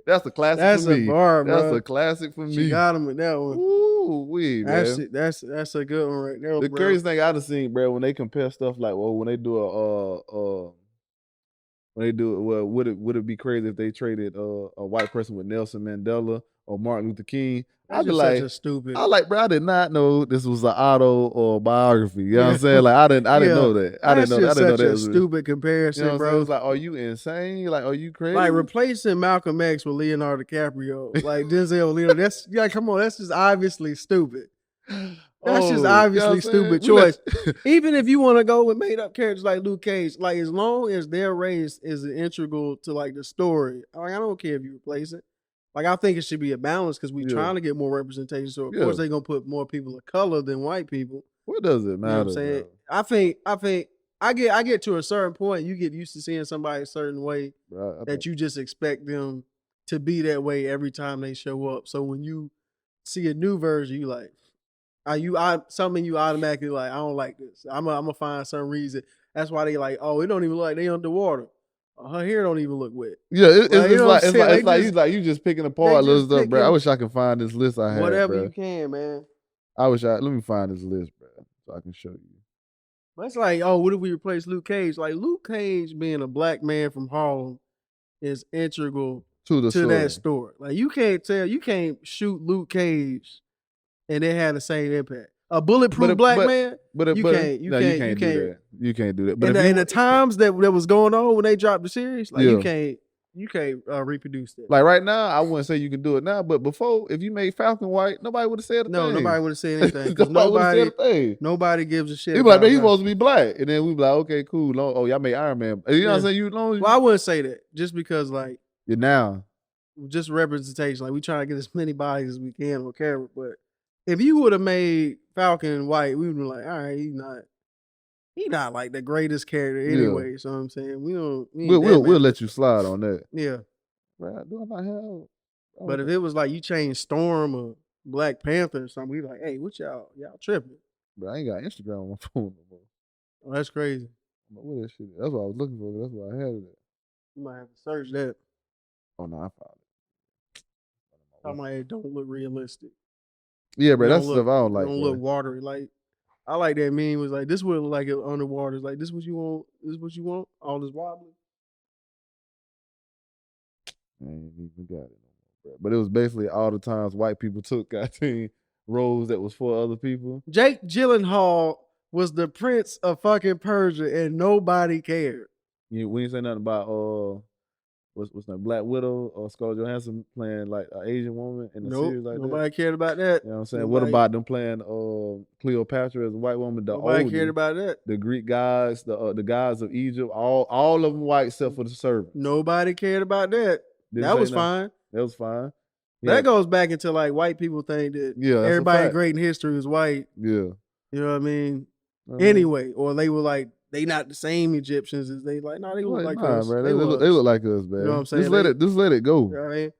That's a classic That's for a me. bar, That's bro. a classic for me. She got him with that one. Ooh, man. That's a good one right there, The bro. crazy thing I done seen, bro, when they compare stuff like, well, when they do well, would it be crazy if they traded a white person with Nelson Mandela or Martin Luther King? That's I'd be just like, such a stupid. I like, bro, I did not know this was an auto or biography. You know what I'm saying? Like, I didn't know that. I didn't know Such that a was stupid comparison, you know what I'm saying? bro. It's like, are you insane? Like, are you crazy? Like replacing Malcolm X with Leonardo DiCaprio, like Denzel Leonardo. That's come on, that's just obviously stupid. That's just obviously stupid choice. Even if you want to go with made up characters like Luke Cage, like as long as their race is integral to like the story, like I don't care if you replace it. Like I think it should be a balance because we're trying to get more representation. So of course they're gonna put more people of color than white people. What does it matter? You know what I'm saying? Bro? I get to a certain point, you get used to seeing somebody a certain way that you just expect them to be that way every time they show up. So when you see a new version, you like, something you automatically like, I don't like this. I'm gonna find some reason. That's why they like, oh, it don't even look like they underwater. Her hair don't even look wet. Yeah, it's like you just picking apart little stuff, bro. I wish I could find this list I had. Whatever bro. You can, man. Let me find this list, bro, so I can show you. That's like, oh, what if we replace Luke Cage? Like Luke Cage being a black man from Harlem is integral to that story. Like you can't shoot Luke Cage and it had the same impact. A bulletproof black man, you can't do that. You can't do that. But in the times that was going on when they dropped the series, like you can't reproduce that. Like right now, I wouldn't say you can do it now, but before, if you made Falcon white, nobody would have said a thing. No, nobody would have said anything. Nobody gives a shit. He'd be like, man, he's supposed to be black. And then we'd be like, okay, cool. Oh, y'all made Iron Man. You know what I'm saying? Well, I wouldn't say that just because, like, you're now. Just representation. Like, we trying to get as many bodies as we can on camera. But if you would have made Falcon white, we would be like, all right, he's not like the greatest character anyway. So I'm saying we'll let you slide on that. Yeah. Right, do I not have? But if it was like you change Storm or Black Panther or something, we like, hey, what y'all tripping? But I ain't got Instagram on my phone no more. Oh, that's crazy. What that shit? That's what I was looking for. That's why I had it. You might have to search that. Oh no, I found it. I might don't look realistic. Yeah, bro, that's stuff I don't like. Don't look watery. Like I like that meme was like, this would look like it underwater. It's like, this what you want? This what you want? All this wobbling. I ain't even got it no more, bro. But it was basically all the times white people took roles that was for other people. Jake Gyllenhaal was the Prince of fucking Persia, and nobody cared. We ain't say nothing about what's that, Black Widow or Scarlett Johansson playing like an Asian woman in a series like that. Nobody cared about that. You know what I'm saying? What about them playing Cleopatra as a white woman? Nobody cared about that. The Greek gods, the gods of Egypt, all of them white except for the servants. Nobody cared about that. That was fine. That was fine. Yeah. That goes back into like white people think that everybody great in history is white. Yeah. You know what I mean? Anyway, or they were like, they not the same Egyptians as they like. No, they look like us. Bro. They look like us, man. You know what I'm saying? Just let it go. You know what I mean?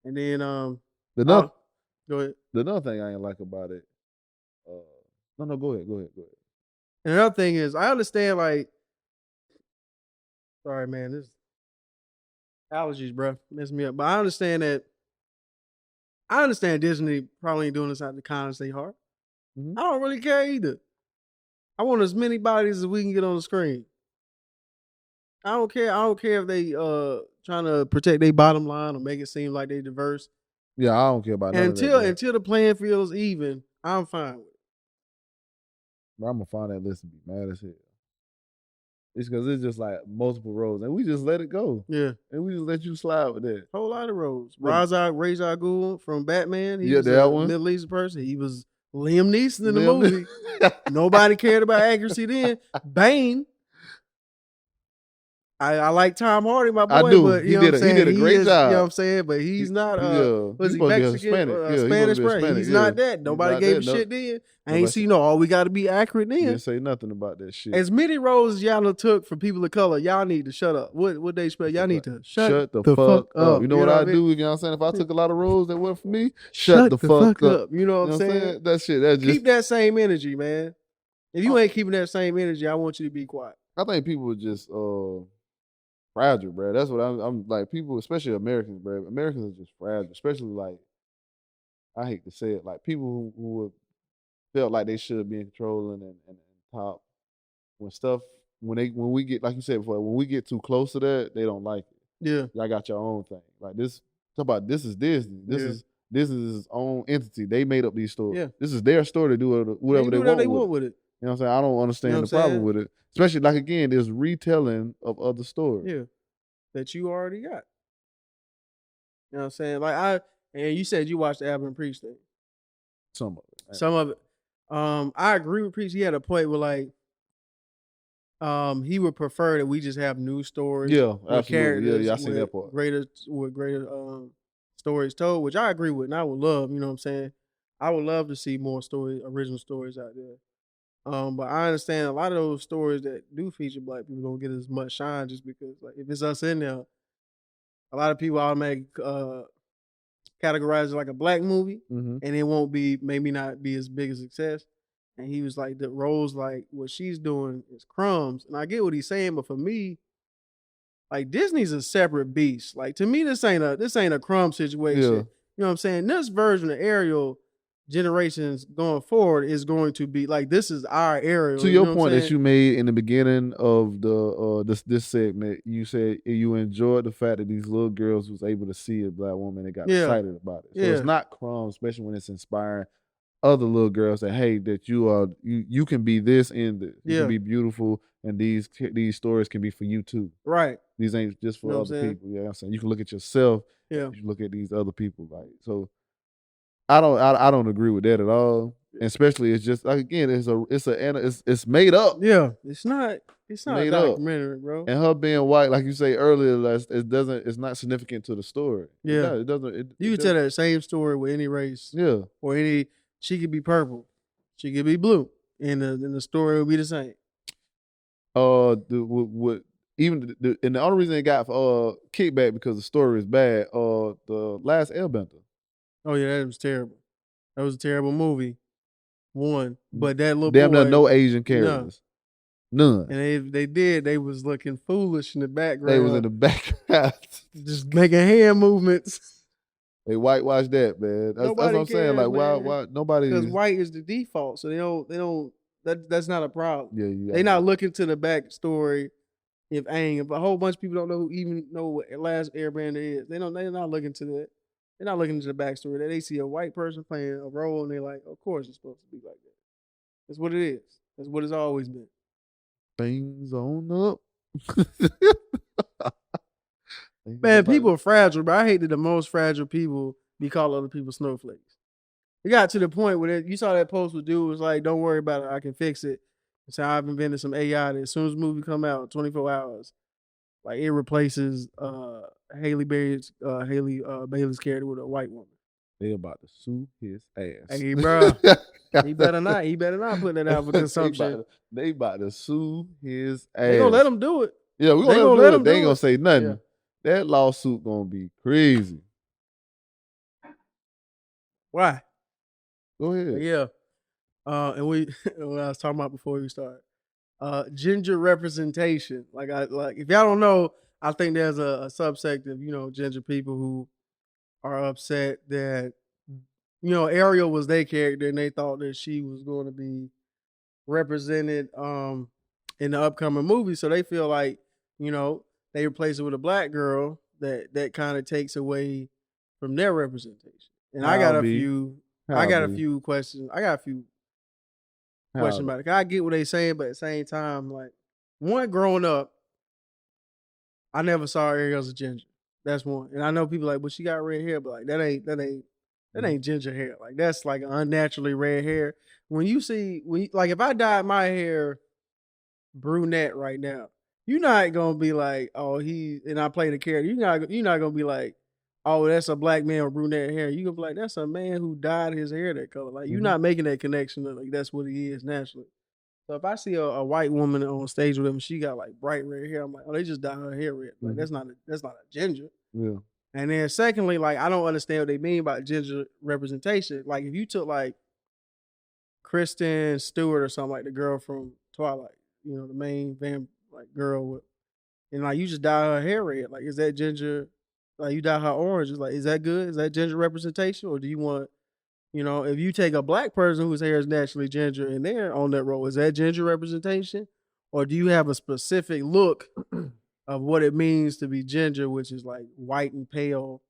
And then go ahead. The another thing I ain't like about it. No, go ahead. And another thing is, I understand like, sorry man, this allergies, bro, mess me up. But I understand Disney probably ain't doing this out of the kindness of their heart. Mm-hmm. I don't really care either. I want as many bodies as we can get on the screen. I don't care. I don't care if they trying to protect their bottom line or make it seem like they diverse. Yeah, I don't care about that. Until the playing field is even, I'm fine with it. But I'm gonna find that list and be mad as hell. It's because it's just like multiple roles, and we just let it go. Yeah, and we just let you slide with that. Whole lot of roles. Ra's al Ghul from Batman. He was a Middle Eastern person. He was Liam Neeson in the movie. Nobody cared about accuracy then. Bane. I like Tom Hardy, my boy. I do. But he did a great job. You know what I'm saying? But he's not. Was he Mexican? Spanish, right? He's not that. Nobody gave a shit then. I ain't see all we got to be accurate then. Didn't say nothing about that shit. As many roles as y'all took for people of color, y'all need to shut up. What they spell? Y'all need to shut the fuck up. You know what I do? You know what I'm saying? If I took a lot of roles that weren't for me, shut the fuck up. You know what I'm saying? That shit. That just keep that same energy, man. If you ain't keeping that same energy, I want you to be quiet. I think people would just fragile, bro. That's what I'm like. People, especially Americans, bro. Americans are just fragile, especially like I hate to say it, like people who felt like they should be in control and top when stuff when we get like you said before when we get too close to that they don't like it. Yeah, y'all got your own thing like this. Talk about this is Disney. This is its own entity. They made up these stories. Yeah. This is their story to do whatever they want with it. You know what I'm saying? I don't understand the problem with it, especially like again, there's retelling of other stories. Yeah, that you already got. You know what I'm saying? Like and you said you watched the Albert Preach thing. Some of it. Some of it. I agree with Preach. He had a point where like he would prefer that we just have news stories. Yeah, absolutely. Yeah, I see that part. Greater stories told, which I agree with, and I would love, you know what I'm saying? I would love to see more original stories out there. But I understand a lot of those stories that do feature Black people don't get as much shine just because, like, if it's us in there, a lot of people automatically categorize it like a Black movie, and it won't be, maybe not be as big a success. And he was like, the roles, like, what she's doing is crumbs. And I get what he's saying, but for me, like, Disney's a separate beast. Like, to me, this ain't a crumb situation. Yeah. You know what I'm saying? This version of Ariel, generations going forward, is going to be like, this is our Ariel. To your point that you made in the beginning of the this segment, you said you enjoyed the fact that these little girls was able to see a Black woman and got excited about it. So it's not crumbs, especially when it's inspiring other little girls that, hey, that you can be this and this. You can be beautiful, and these stories can be for you too. Right. These ain't just for other people. Yeah, I'm saying you can look at yourself. Yeah. You can look at these other people. Like, so I don't agree with that at all. And especially it's just like, again, it's made up. Yeah. It's not a documentary, bro. And her being white, like you say earlier, it's not significant to the story. Yeah. It doesn't. You can tell that same story with any race. Yeah. Or she could be purple. She could be blue. And the story will be the same. And the only reason it got kickback because the story is bad. The Last Airbender. Oh yeah, that was terrible. That was a terrible movie. One, but that little damn boy, no Asian characters. None. And they was looking foolish in the background. They was in the background, just making hand movements. They whitewashed that, man. That's what I'm saying. Like, why nobody? Because white is the default, so they don't. That's not a problem. Yeah. They not looking to the backstory. If a whole bunch of people don't know what Last Airbender is, they're not looking to that. They're not looking to the backstory. They see a white person playing a role, and they're like, of course it's supposed to be like that. That's what it is. That's what it's always been. Things on up. Man, people are fragile, but I hate that the most fragile people be calling other people snowflakes. It got to the point where you saw that post with dude was like, don't worry about it, I can fix it. So I've invented some AI that as soon as the movie come out, 24 hours, like it replaces Haley Bailey's character with a white woman. They about to sue his ass. Hey, bro, he better not put that out for consumption. They about to sue his ass. They gonna let him do it. Yeah, we gonna let him do it. They ain't gonna say nothing. Yeah. That lawsuit gonna be crazy. Why? Go ahead. Yeah. And what I was talking about before we start, ginger representation. Like if y'all don't know, I think there's a subsect of ginger people who are upset that Ariel was their character and they thought that she was going to be represented in the upcoming movie, so they feel like they replace it with a Black girl that kind of takes away from their representation. And I got a few questions. I got a few questions about it. I get what they saying, but at the same time, like, one, growing up, I never saw Ariel as a ginger. That's one. And I know people like, but she got red hair, but like that ain't ginger hair. Like, that's like unnaturally red hair. If I dyed my hair brunette right now, you're not gonna be like, oh, and I play the character. You're not gonna be like, oh, that's a Black man with brunette hair. You gonna be like, that's a man who dyed his hair that color. Like, you're not making that connection that, like, that's what he is naturally. So if I see a white woman on stage with him, she got like bright red hair, I'm like, oh, they just dyed her hair red. Like, that's not a ginger. Yeah. And then secondly, like, I don't understand what they mean by ginger representation. Like, if you took like Kristen Stewart or something, like the girl from Twilight, the main girl with and like you just dye her hair red. Like, is that ginger? Like you dye her orange. It's like, is that good? Is that ginger representation, or do you want, if you take a black person whose hair is naturally ginger and they're on that role, is that ginger representation, or do you have a specific look of what it means to be ginger, which is like white and pale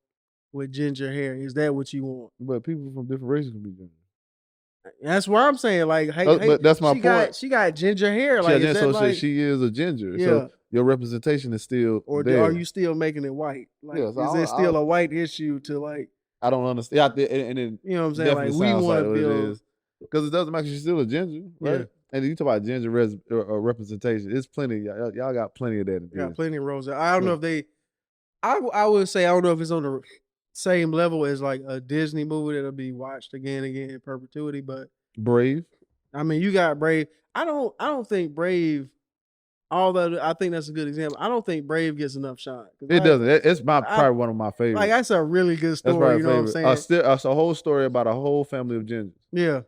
with ginger hair? Is that what you want? But people from different races can be ginger. That's what I'm saying. Like, hey, but that's my point. She got ginger hair. Like, she is a ginger. Yeah. So your representation is still or there. are you still making it white? Like, Yeah, so is it still a white issue to like? I don't understand. Yeah, and it you know what I'm saying? Like, we want to build, because it doesn't matter. She's still a ginger, right? Yeah. And you talk about ginger representation. It's plenty. Y'all got plenty of that. Got plenty of roles. I don't know if they. I would say I don't know if it's on the same level as like a Disney movie that'll be watched again and again in perpetuity. But Brave. I mean, you got Brave. I don't think Brave. Although I think that's a good example, I don't think Brave gets enough shine. It doesn't. It's probably one of my favorites. Like, that's a really good story. You know what I'm saying? It's a whole story about a whole family of gingers. Yeah.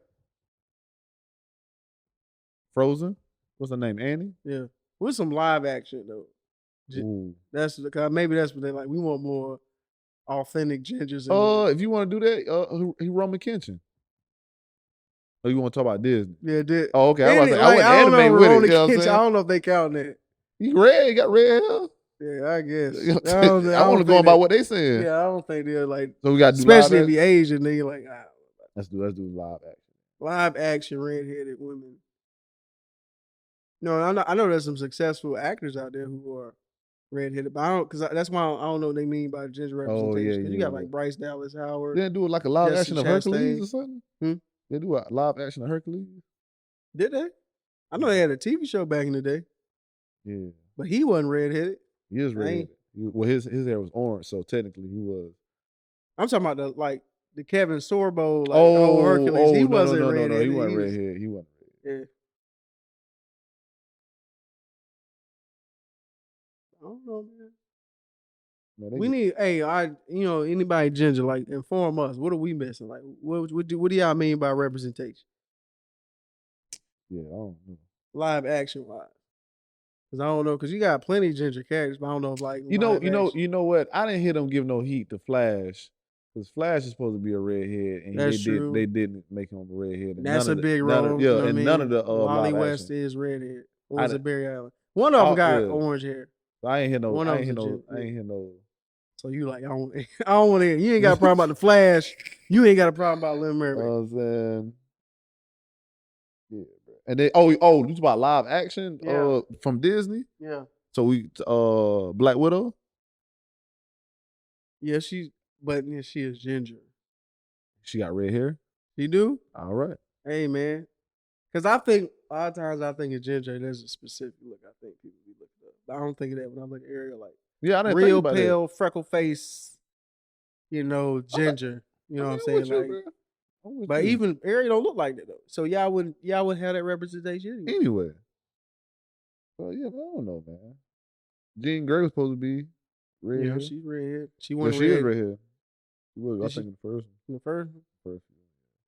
Frozen. What's her name? Annie. Yeah. With some live action though. Ooh. Maybe that's what they like. We want more authentic gingers. If you want to do that, Roman Kenshin. Oh, you want to talk about Disney? Yeah, did. Oh, okay. I went anime with it. You know what I'm saying? I don't know if they count that. You got red hair. Yeah, I guess. I want to go by what they saying. Yeah, I don't think they're like. So we got to do especially if you're Asian, then you're like, let's do live action. Live action redheaded women. No, I know there's some successful actors out there who are redheaded, but because that's why I don't know what they mean by ginger representation. Because you got like Bryce Dallas Howard. They didn't do it like a live action of Hercules or something. They do a live action of Hercules. Did they? I know they had a TV show back in the day. Yeah, but he wasn't redheaded. He is redheaded. Well, his hair was orange, so technically he was. I'm talking about the Kevin Sorbo, Hercules. He wasn't redheaded. No, he wasn't redheaded. He wasn't redheaded. Yeah. I don't know, man. We need, anybody ginger, like, inform us. What are we missing? Like, what do y'all mean by representation? Yeah, I don't know. Live action wise, because I don't know, because you got plenty of ginger characters, but I don't know if like you know what? I didn't hear them give no heat to Flash, because Flash is supposed to be a redhead, and they didn't make him a redhead. And that's a big role. None of the Wally West is redhead. Or was it Barry Allen? One of them got orange hair. I ain't hear no. So you like, I don't want to hear. You ain't got a problem about the Flash. You ain't got a problem about Little Mermaid. You know what I'm saying? Yeah, bro. And then you talk about live action from Disney? Yeah. So we Black Widow? Yeah, she is ginger. She got red hair? She do? All right. Hey man. Cause I think a lot of times I think of ginger, there's a specific look I think people be looking up. But I don't think of that when I look at Ariel like I didn't real think about pale, that. freckle face, ginger. You know what I'm saying? But even Ariel don't look like that though. So y'all wouldn't have that representation anyway. Well, yeah, I don't know, man. Jean Grey was supposed to be red. Yeah, she's redhead. She is redhead. She was, I think, in the first one. In the first one? First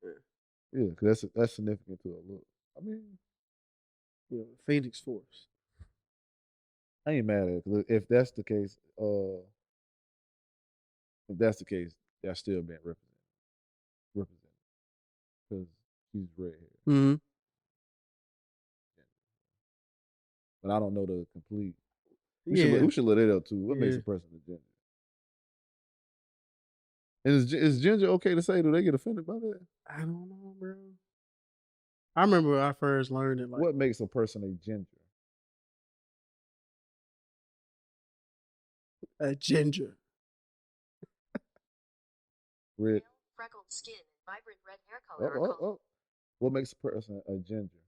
one. Yeah, because that's significant to her look. I mean, Phoenix Force. I ain't mad at it. If that's the case, that's still being represented. Because she's redhead. Mm-hmm. But I don't know the complete. We should look it up too. What makes a person a ginger? And is ginger okay to say? Do they get offended by that? I don't know, bro. I remember when I first learned it. Like, what makes a person a ginger? A ginger. Red. Freckled skin and vibrant red hair color. What makes a person a ginger?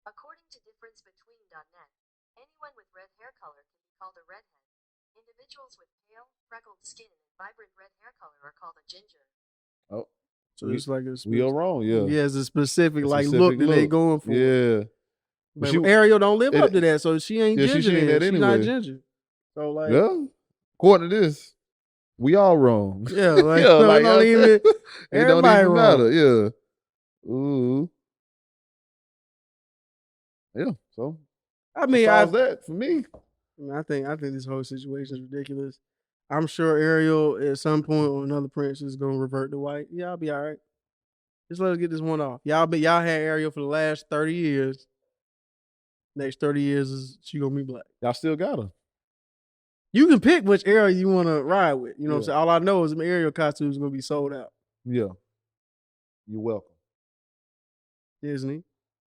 According to differencebetween.net, anyone with red hair color can be called a redhead. Individuals with pale, freckled skin and vibrant red hair color are called a ginger. Oh. So it's like we are wrong, yeah. Yeah, it's a specific look that they going for. Yeah. But Ariel don't live up to that, so she ain't ginger. She ain't that anyway. She's not ginger. So like, according to this, we all wrong. Yeah, like, it don't even matter. Yeah. Ooh. Yeah. So I mean, that for me. I mean, I think this whole situation is ridiculous. I'm sure Ariel at some point or another prince is gonna revert to white. Yeah, I'll be all right. Just let us get this one off. Y'all had Ariel for the last 30 years. Next 30 years is she gonna be black. Y'all still got her. You can pick which Ariel you want to ride with. You know what I'm Yeah. saying? All I know is the Ariel costume is gonna be sold out. Yeah. You're welcome. Disney.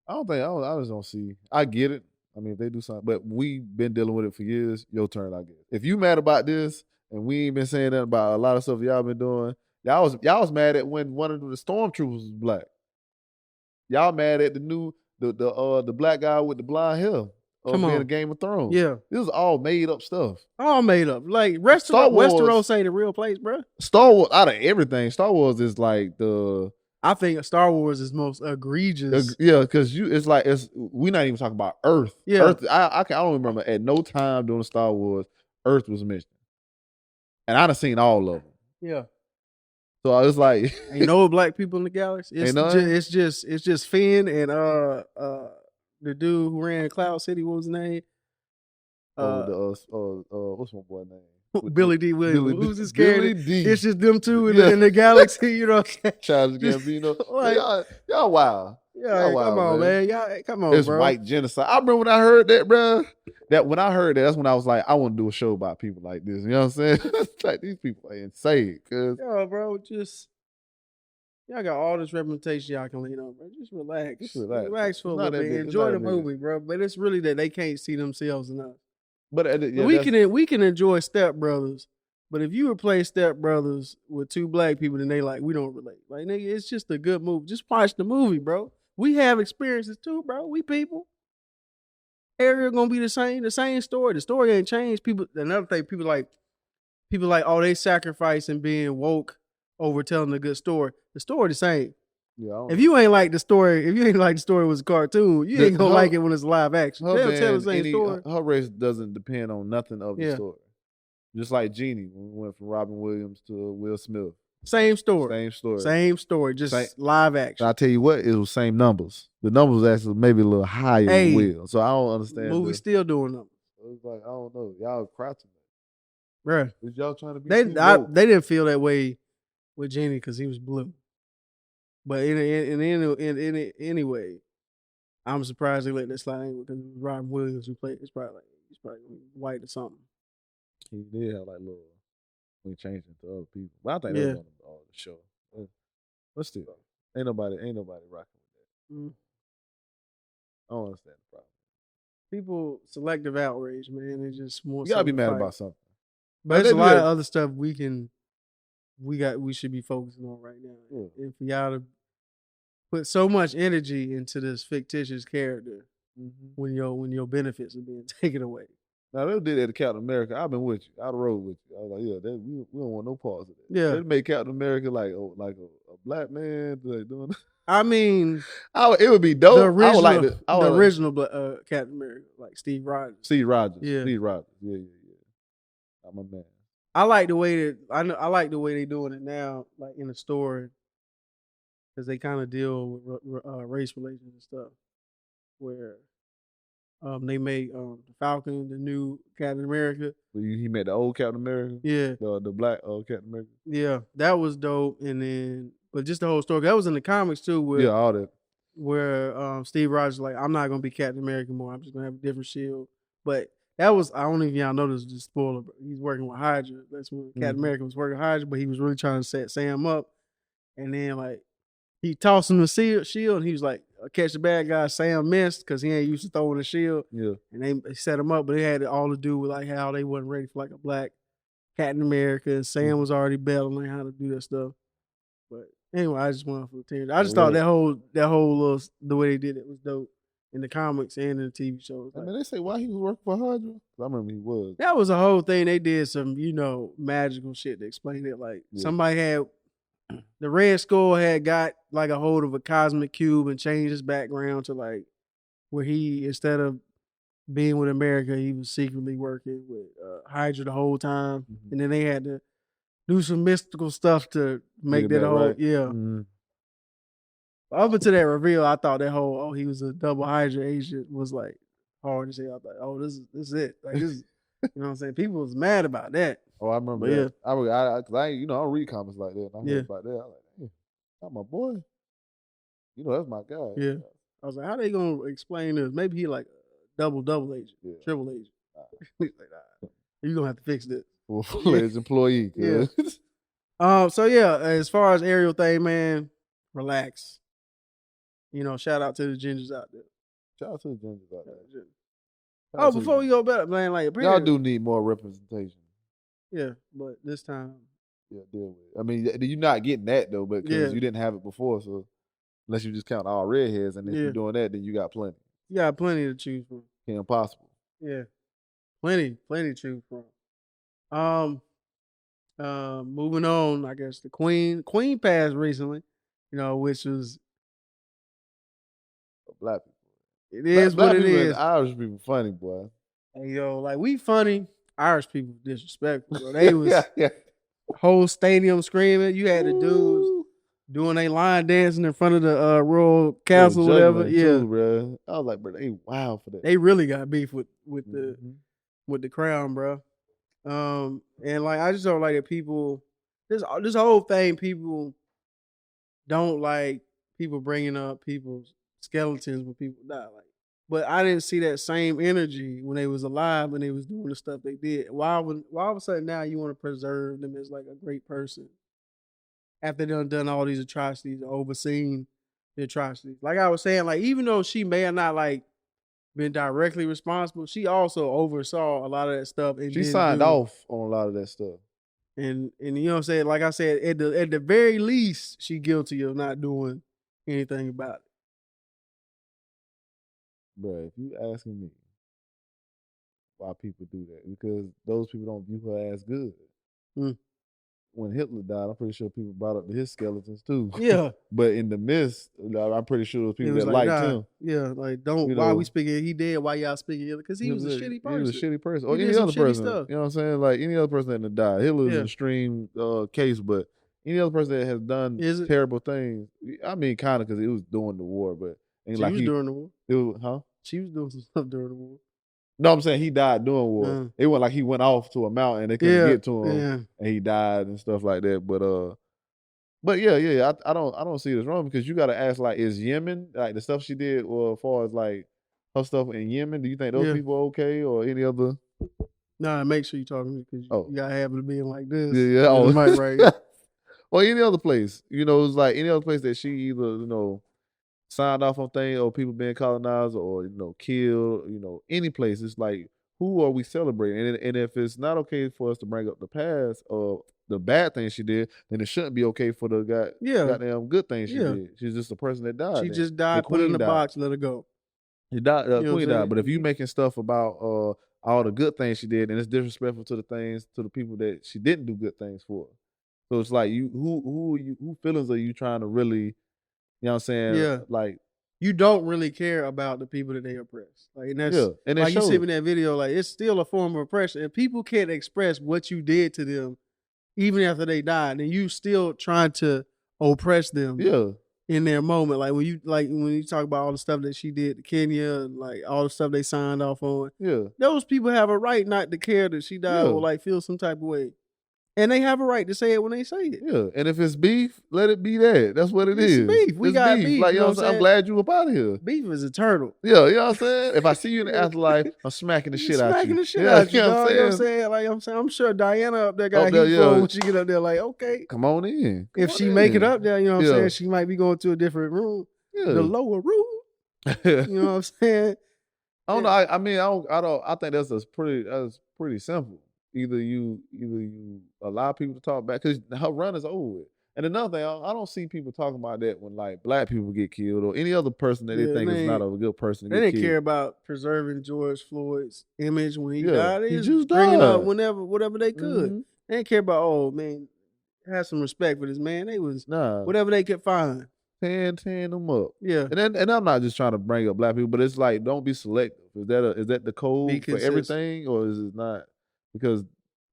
I just don't see. I get it. I mean, if they do something, but we've been dealing with it for years. Your turn, I guess. If you mad about this, and we ain't been saying that about a lot of stuff y'all been doing, y'all was mad at when one of the stormtroopers was black. Y'all mad at the black guy with the blonde hair. Come being on. a Game of Thrones. Yeah. This is all made up stuff. All made up. Like Star Wars- Westeros ain't a real place, bro. Star Wars, out of everything, Star Wars is like the I think Star Wars is most egregious. yeah, because we're not even talking about Earth. Yeah. Earth. I don't remember at no time during Star Wars Earth was mentioned, and I done seen all of them. Yeah. So I was like, Ain't no black people in the galaxy. Ain't none? It's just Finn and the dude who ran Cloud City. What was his name? what's my boy name? Billy D. Williams. Who's his character? Billy D. It's just them two in the galaxy. You know what I'm saying? Childish Gambino. Like- y'all wild. Yeah, Y'all wild, come on, man. Y'all, come on, It's bro. white genocide. I remember when I heard that, bro. When I heard that, that's when I was like, I want to do a show about people like this. You know what I'm saying? It's like these people are insane. Cause Yo, bro, just y'all got all this representation y'all can lean on, bro. Just relax. Just relax. Relax for a It's not little that bit. big. It's Enjoy not the that big. movie, bro. But it's really that they can't see themselves enough. but yeah, we can enjoy Step Brothers, but if you replace Step Brothers with two black people, then they like we don't relate. Like nigga, it's just a good movie. Just watch the movie, bro. We have experiences too, bro. We people. Ariel gonna be the same story. The story ain't changed. People. Another thing, people like, oh, they sacrificing being woke over telling a good story. The story the same. yeah, If you ain't like the story, was a cartoon, you ain't gonna like it when it's live action. They'll tell the same story. Her race doesn't depend on nothing of the Yeah. story. Just like Genie, when we went from Robin Williams to Will Smith. Same story. Same story. Just live action. I tell you what, it was same numbers. The numbers was actually maybe a little higher Hey, than Will. So I don't understand. Movie still doing them. It's like, I don't know. Y'all cry too much. Bruh. Is y'all trying to be They too woke? they didn't feel that way with Genie because he was blue. But anyway, I'm surprised they let that slide because it was Robin Williams who played. He's probably white or something. He did have like little when he changed it to other people. But I think Yeah. that was on the show. But still, ain't nobody rocking with that. Mm. I don't understand the problem. People selective outrage, man. They just want. You gotta be something to mad fight. about something. But there's they a do lot of that- other stuff we should be focusing on right now. Yeah. And for y'all to put so much energy into this fictitious character when your benefits are being taken away. Now they did that to Captain America. I've been with you. I'd rode with you. I was like, yeah, we don't want no parts of that. Yeah. They made Captain America like a black man like doing. I mean, It would be dope. the original, I would like original Captain America, like Steve Rogers. Steve Rogers. Yeah. Steve Rogers. Yeah. I'm a man. I like the way that I like the way they doing it now, like in the story, because they kind of deal with race relations and stuff, where they made the Falcon the new Captain America. He met the old Captain America. Yeah, the black Captain America. yeah, that was dope. And then, but just the whole story that was in the comics too, Yeah, all that. where Steve Rogers like, I'm not gonna be Captain America anymore. I'm just gonna have a different shield. But that was, I don't know if y'all know this is a spoiler, but he's working with Hydra. That's when Captain America was working with Hydra, but he was really trying to set Sam up. And then like he tossed him the shield, and he was like, catch the bad guy. Sam missed because he ain't used to throwing a shield. Yeah. And they set him up, but it had all to do with like how they wasn't ready for like a black Captain America, and Sam was already battling how to do that stuff. But anyway, I just went off on a tangent. I just thought that whole little the way they did it was dope in the comics and in the TV shows. I mean, they say why he was working for Hydra. I remember he was. That was a whole thing. They did some, magical shit to explain it. Like somebody had the Red Skull had got like a hold of a cosmic cube and changed his background to like where he, instead of being with America, he was secretly working with Hydra the whole time. And then they had to do some mystical stuff to make that whole right. Up until that reveal, I thought that whole he was a double Hydra agent was like hard to say. I thought, this is it. Like this You know what I'm saying? People was mad about that. Oh, I remember But that. Cause I ain't, I don't read comments like that. And I heard about that. I was like, hey, that's my boy. That's my guy. Yeah. I was like, how they gonna explain this? Maybe he like double agent, triple agent. He's like, nah, you gonna have to fix this. Full-fledged employee. Yeah. So yeah, as far as aerial thing, man, relax. Shout out to the gingers out there. Shout out to the gingers out there. Oh, before we go back, man, like y'all do need more representation. Yeah, but this time. Yeah, deal with it. I mean, you're not getting that though, but because you didn't have it before, so unless you just count all redheads, and if you're doing that, then you got plenty. You got plenty to choose from. Impossible. Yeah, plenty to choose from. Moving on, I guess the Queen passed recently, which was black people. It is black what it is. Irish people funny, boy. Hey, like we funny. Irish people disrespectful, bro. They was whole stadium screaming. You had the dudes doing a line dancing in front of the royal castle, whatever. Too, bro. I was like, bro, they wild for that. They really got beef with the crown, bro. And like I just don't like that people. This whole thing, people don't like people bringing up people's skeletons when people die. But I didn't see that same energy when they was alive and they was doing the stuff they did. Why all of a sudden now you want to preserve them as like a great person after they done all these atrocities, overseen the atrocities? Like I was saying, like even though she may have not like been directly responsible, she also oversaw a lot of that stuff. And she signed off on a lot of that stuff. And you know what I'm saying? Like I said, at the very least, she guilty of not doing anything about it. Bro, if you asking me why people do that, because those people don't view her as good. When Hitler died, I'm pretty sure people brought up his skeletons too. Yeah. But in the midst, I'm pretty sure those people that liked him. Yeah, like why we speaking? He dead. Why y'all speaking? Because he was a shitty person. He was a shitty person. Or any other person. You know what I'm saying? Like any other person that died. Hitler's an extreme case, but any other person that has done terrible things. I mean, kind of because it was during the war, but she was during the war. It was, She was doing some stuff during the war. No, I'm saying he died during war. It wasn't like he went off to a mountain and they couldn't get to him, and he died and stuff like that. But yeah, I don't see this wrong, because you got to ask, like, is Yemen, like the stuff she did, or as far as like her stuff in Yemen, do you think those people are okay, or any other? Nah, make sure you're talking to me, because you gotta have it being like this. Yeah. The mic right. Or any other place, it's like any other place that she either signed off on things, or people being colonized, or killed, any place. It's like, who are we celebrating? And if it's not okay for us to bring up the past or the bad things she did, then it shouldn't be okay for the goddamn good things she did. She's just a person that died. She just died, put it in the box, let her go. She died, Queen died. But if you making stuff about all the good things she did, and it's disrespectful to the people that she didn't do good things for. So it's like, who feelings are you trying to really, you know what I'm saying? Yeah. Like, you don't really care about the people that they oppress. Like, and that's and like you see in that video, like it's still a form of oppression. And people can't express what you did to them even after they died, and you still trying to oppress them in their moment. Like when you talk about all the stuff that she did to Kenya, and like all the stuff they signed off on. Yeah. Those people have a right not to care that she died or like feel some type of way. And they have a right to say it when they say it. Yeah, and if it's beef, let it be that. That's what it's beef. We got beef. Like, you know what I'm saying? I'm glad you up out of here. Beef is eternal. Yeah, you know what I'm saying? If I see you in the afterlife, I'm smacking the shit out you. Smacking the shit out you, dog. You know what I'm saying? Like, I'm sure Diana up there got heat for when she get up there, like, okay. Come on in. If she make it up there, you know what I'm saying? She might be going to a different room. Yeah. The lower room. You know what I'm saying? I don't know. I think that's pretty simple. Either you allow people to talk back, because her run is over with. And another thing, I don't see people talking about that when like black people get killed or any other person that they think is not a good person. They didn't care about preserving George Floyd's image when he died. They just bring it up whatever they could. Mm-hmm. They didn't care about, oh man, have some respect for this man. They was whatever they could find. Tearing them up. Yeah. And I'm not just trying to bring up black people, but it's like, don't be selective. Is that the code for everything, or is it not? Because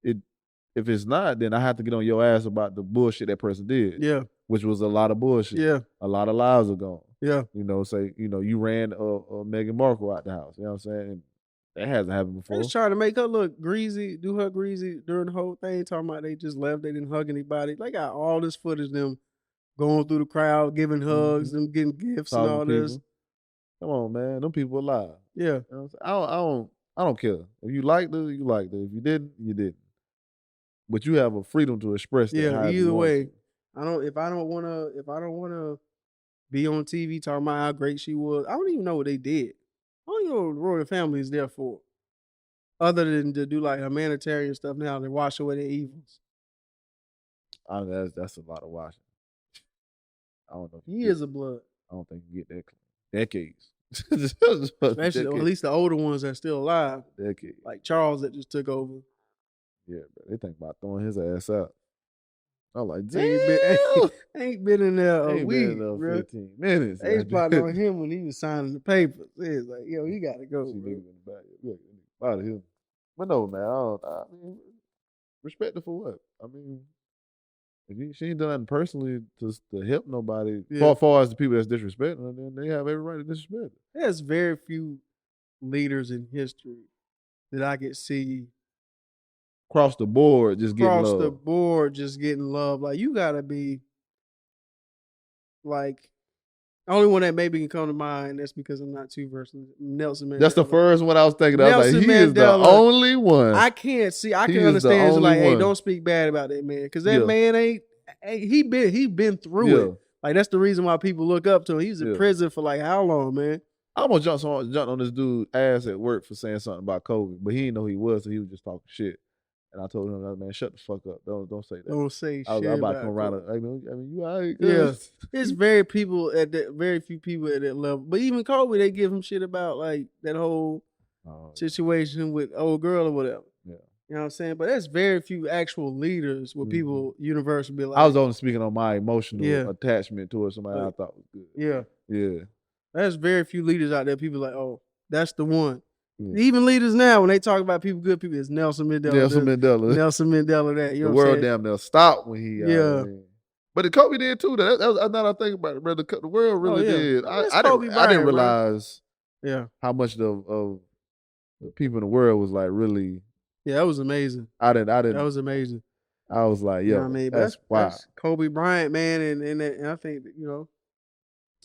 if it's not, then I have to get on your ass about the bullshit that person did. Yeah. Which was a lot of bullshit. Yeah. A lot of lives are gone. Yeah. You ran Meghan Markle out the house. You know what I'm saying? And That hasn't happened They before. was trying to make her look greasy, do her greasy during the whole thing. Talking about they just left, they didn't hug anybody. They got all this footage of them going through the crowd, giving hugs, them getting gifts and all this. Come on, man. Them people alive. Yeah. You know what I'm saying? I don't care. If you liked it, you liked it. If you didn't, you didn't. But you have a freedom to express that. Yeah, either way. If I don't wanna be on TV talking about how great she was, I don't even know what they did. I don't even know what the royal family is there for. Other than to do like humanitarian stuff now to wash away their evils. That's a lot of washing. I don't know. Years of blood. I don't think you get that clean. Decades. Especially, or at least the older ones that are still alive. Decades. Like Charles that just took over. Yeah, bro. They think about throwing his ass out. I'm like, damn. Ain't been in there a week, been in there bro. 15 minutes. They was plotting on him when he was signing the papers. It was like, yo, you gotta go, bro. Out of here. But no, man, I mean, respect her for what? I mean, if she ain't done nothing personally to help nobody, as far as the people that's disrespecting her, then they have every right to disrespect her. There's very few leaders in history that I could see across the board just getting love. Like, you gotta be like, the only one that maybe can come to mind, that's because I'm not too versed in Nelson Mandela. That's the first one I was thinking. I was like, he is the only one. I can understand. It's like, hey, don't speak bad about that man, because that man ain't he been through it. Like, that's the reason why people look up to him. He was in prison for like how long, man? I almost jumped on this dude's ass at work for saying something about Kobe, but he didn't know who he was, so he was just talking shit. And I told him, man, shut the fuck up. Don't say that. Don't say shit. I'm about to come around. I mean, you all right? Yeah. There's very few people at that level. But even Kobe, they give him shit about like that whole situation with old girl or whatever. Yeah. You know what I'm saying? But there's very few actual leaders where people universally be like. I was only speaking on my emotional attachment towards somebody I thought was good. Yeah. Yeah. There's very few leaders out there. People like, oh, that's the one. Even leaders now, when they talk about people, good people, it's Nelson Mandela. Nelson Mandela. That you know the what world damn near stopped when he. But the Kobe did too. That was now I think about it, bro. The world really did. I didn't realize. How much of the people in the world was like really. Yeah, that was amazing. I didn't. That was amazing. I was like, you know what I mean? That's wild. That's Kobe Bryant, man, and I think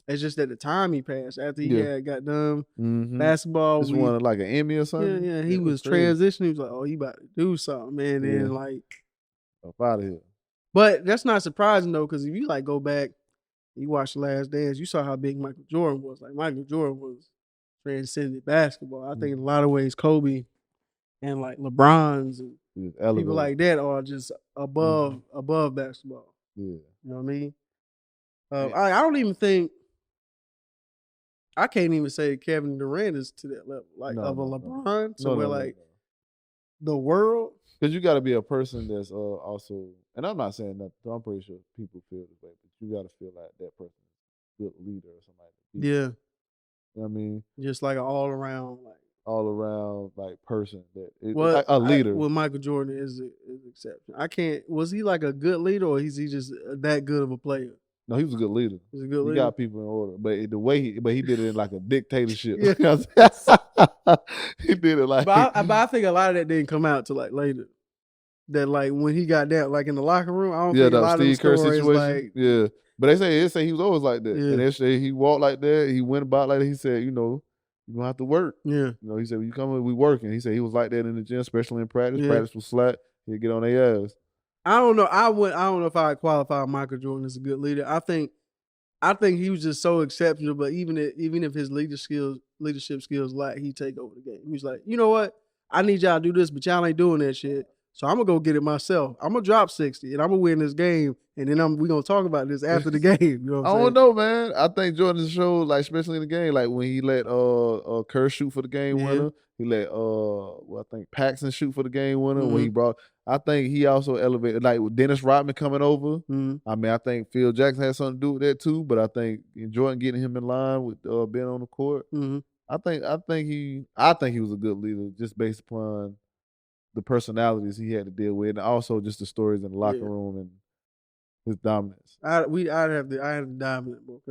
it's just at the time he passed after he got done basketball. Just won like an Emmy or something. Yeah. He was transitioning. He was like, oh, he about to do something, man. And like, up out of here. But that's not surprising though, because if you like go back, you watch The Last Dance, you saw how big Michael Jordan was. Like, Michael Jordan was transcended basketball. I think in a lot of ways, Kobe and like LeBron's and people like that are just above basketball. Yeah, you know what I mean. I don't even think. I can't even say Kevin Durant is to that level, like of a LeBron, to where like the world. Because you got to be a person that's also, and I'm not saying that. I'm pretty sure people feel this way, but you got to feel like that person is a good leader or somebody. Yeah, you know what I mean, just like an all around person that is like a leader. Well, Michael Jordan is an exception. I can't. Was he like a good leader, or is he just that good of a player? No, he was a good leader. He's a good leader. He got people in order, but the way he did it in like a dictatorship. He did it like. But I think a lot of that didn't come out till like later. That like when he got down, like in the locker room, I don't think a lot of the stories situation. Like, but they say he was always like that. And they say he walked like that. He went about like that. He said, you're gonna have to work. Yeah. He said, when you come in, we working. He said he was like that in the gym, especially in practice. Yeah. Practice was slack. He'd get on their ass. I don't know. I don't know if I would qualify Michael Jordan as a good leader. I think he was just so exceptional, but even if his leadership skills lack, he'd take over the game. He was like, you know what? I need y'all to do this, but y'all ain't doing that shit. So I'm gonna go get it myself. I'm gonna drop 60 and I'm gonna win this game. And then we're gonna talk about this after the game. You know what I'm saying? I don't know, man. I think Jordan showed, like, especially in the game, like when he let Kerr shoot for the game winner. He let I think Paxson shoot for the game winner when he brought. I think he also elevated, like with Dennis Rodman coming over. I mean, I think Phil Jackson had something to do with that too. But I think Jordan getting him in line with being on the court. I think he was a good leader just based upon the personalities he had to deal with, and also just the stories in the locker room and his dominance. I had the dominant book.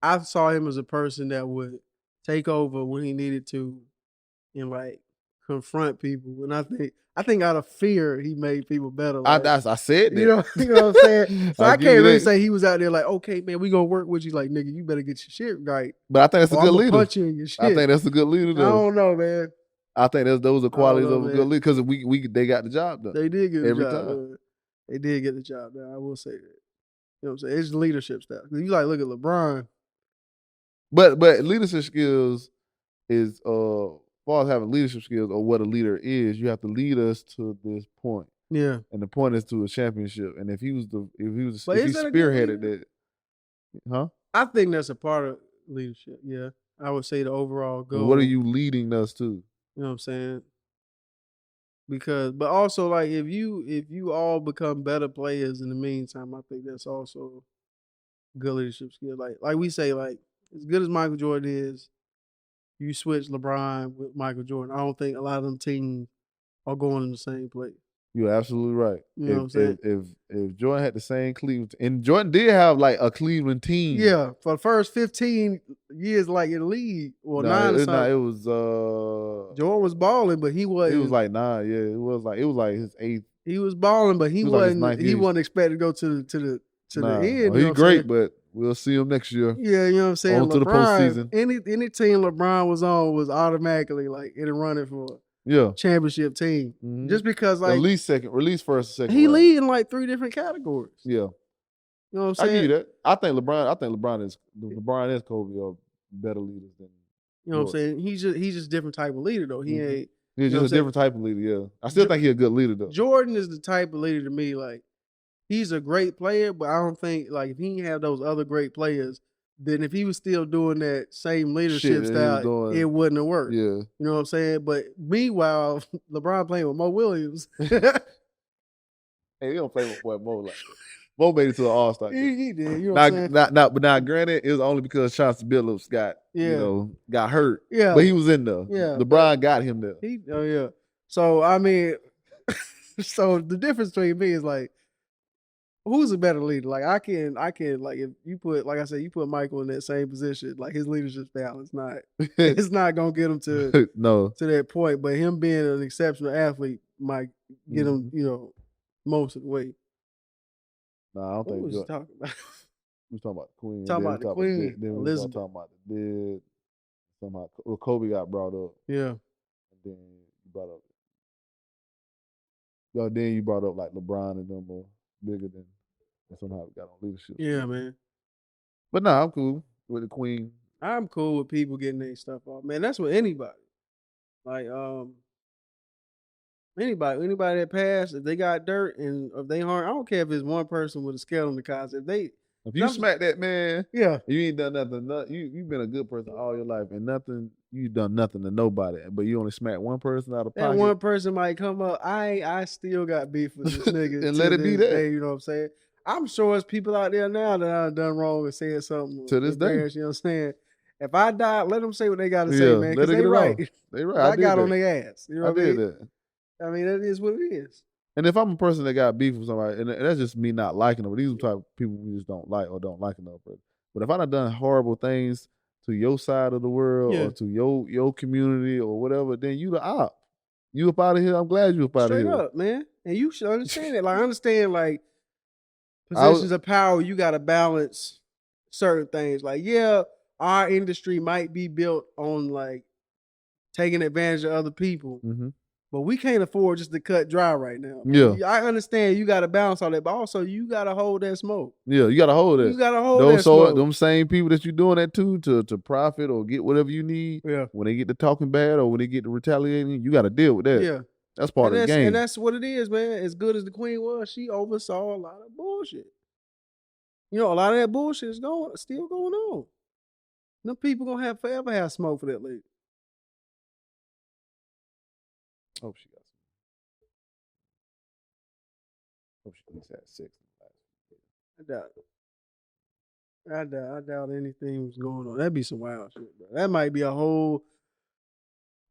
I saw him as a person that would take over when he needed to, and like confront people. And I think out of fear he made people better. Like, I said that. you know what I'm saying? So I give can't you really that. say he was out there like, okay, man, we gonna work with you. Like, nigga, you better get your shit right. But I think that's a Or good I'm gonna leader. punch you in your shit. I think that's a good leader I though. don't know, man. I think those are qualities know, of a good man. leader because they got the job done. They did get the every job time. done. They did get the job done. I will say that. You know what I'm saying? It's leadership stuff. You like look at LeBron. But leadership skills is far as having leadership skills or what a leader is, you have to lead us to this point. Yeah. And the point is to a championship. And if he that spearheaded that, huh? I think that's a part of leadership. Yeah. I would say the overall goal. Well, what are you leading us to? You know what I'm saying? But also like if you all become better players in the meantime, I think that's also good leadership skill. Like we say, like as good as Michael Jordan is, you switch LeBron with Michael Jordan. I don't think a lot of them teams are going in the same place. You're absolutely right. You know what I'm saying? If Jordan had the same Cleveland, and Jordan did have like a Cleveland team. Yeah, for the first 15 years, like in the league, or No, 9 or it something. was Jordan was balling, but he wasn't. It was like 9. Yeah, it was like his 8th. He was balling, but he wasn't. Like he wasn't expected to go to the end. Well, he's great, but we'll see him next year. Yeah, you know what I'm saying. On to the postseason. Any team LeBron was on was automatically like in the running for championship team. Mm-hmm. Just because like at least first, second. He lead in like 3 different categories. Yeah, you know what I'm saying. I give you that. I think LeBron is Kobe are better leaders than. You know what I'm saying. He's just different type of leader though. He ain't. He's just a different type of leader. Yeah, I still think he's a good leader though. Jordan is the type of leader to me. Like he's a great player, but I don't think like if he didn't have those other great players, then if he was still doing that same leadership style, it wouldn't have worked. Yeah. You know what I'm saying? But meanwhile, LeBron playing with Mo Williams. Hey, he don't play with Mo like that. Mo made it to an All-Star. He did. You know what I'm saying? But now, granted, it was only because Chauncey Billups got hurt. Yeah. But he was in there. Yeah. LeBron got him there. Yeah. So, I mean, so the difference between me is like, who's a better leader? Like I can like if you put, like I said, you put Michael in that same position, like his leadership style is not, it's not gonna get him to to that point. But him being an exceptional athlete might get him, most of the way. No, I don't think. What was he talking about? We was talking about the Queen. Talking about the Queen. Then we was talking about the dead. Somehow, Kobe got brought up. Yeah. And then you brought up. Then you brought up like LeBron and them were bigger than. And somehow we got on leadership. Yeah, man. But no, I'm cool with the Queen. I'm cool with people getting their stuff off. Man, that's with anybody. Like, anybody that passed, if they got dirt and if they harm, I don't care if it's one person with a scale on the cause. If you smack that man, yeah, you ain't done nothing. You've been a good person all your life, and you done nothing to nobody. But you only smack one person out of pocket. That one person might come up. I still got beef with this nigga, and let it be that. Day, you know what I'm saying? I'm sure there's people out there now that I've done wrong and said something to this day. You know what I'm saying? If I die, let them say what they got to say, man. Because they right. They right. I got on their ass. You know what I mean? That. I mean, that is what it is. And if I'm a person that got beef with somebody, and that's just me not liking them, but these are the type of people we just don't like or don't like enough. But if I done horrible things to your side of the world or to your community or whatever, then you the op. You up out of here. I'm glad you up out of here. Straight up, man. And you should understand it. Like, I understand, like, positions of power, you got to balance certain things. Like, yeah, our industry might be built on, like, taking advantage of other people. Mm-hmm. But we can't afford just to cut dry right now. Yeah. I understand you got to balance all that, but also you got to hold that smoke. Yeah, you got to hold that. You got to hold that smoke. Them same people that you're doing that to profit or get whatever you need, when they get to talking bad or when they get to retaliating, you got to deal with that. Yeah. That's part of the game. And that's what it is, man. As good as the Queen was, she oversaw a lot of bullshit. You know, a lot of that bullshit is still going on. Them people going to forever have smoke for that lady. Hope she got some. Hope she had sex. I doubt anything was going on. That'd be some wild shit, bro. That might be a whole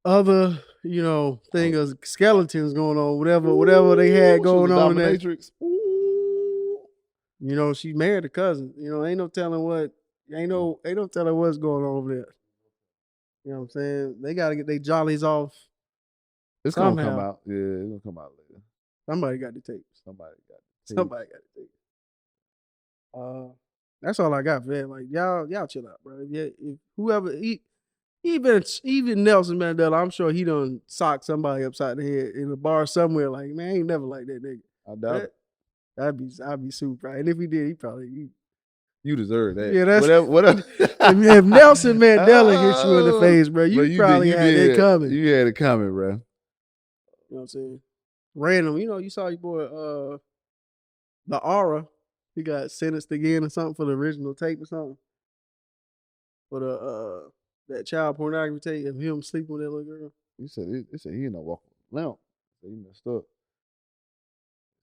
other, thing of skeletons going on. Whatever they had going on in that. Dominatrix. She married a cousin. Ain't no telling what's going on over there. You know what I'm saying? They gotta get their jollies off. It's somehow. gonna come out. Yeah, it's gonna come out later. Somebody got the tapes. Somebody got Somebody got the tapes. That's all I got for that. Like y'all chill out, bro. If whoever even Nelson Mandela, I'm sure he done socked somebody upside the head in a bar somewhere. Like, man, I ain't never like that nigga. I doubt it. I'd be super proud. And if he did, he probably You deserve that. Yeah, that's whatever. if Nelson Mandela hit you in the face, bro, you probably had it coming. You had it coming, bro. You know what I'm saying? Random, you saw your boy the Aura. He got sentenced again or something for the original tape or something. For the that child pornography tape of him sleeping with that little girl. He said he not walking with a limp. He messed up.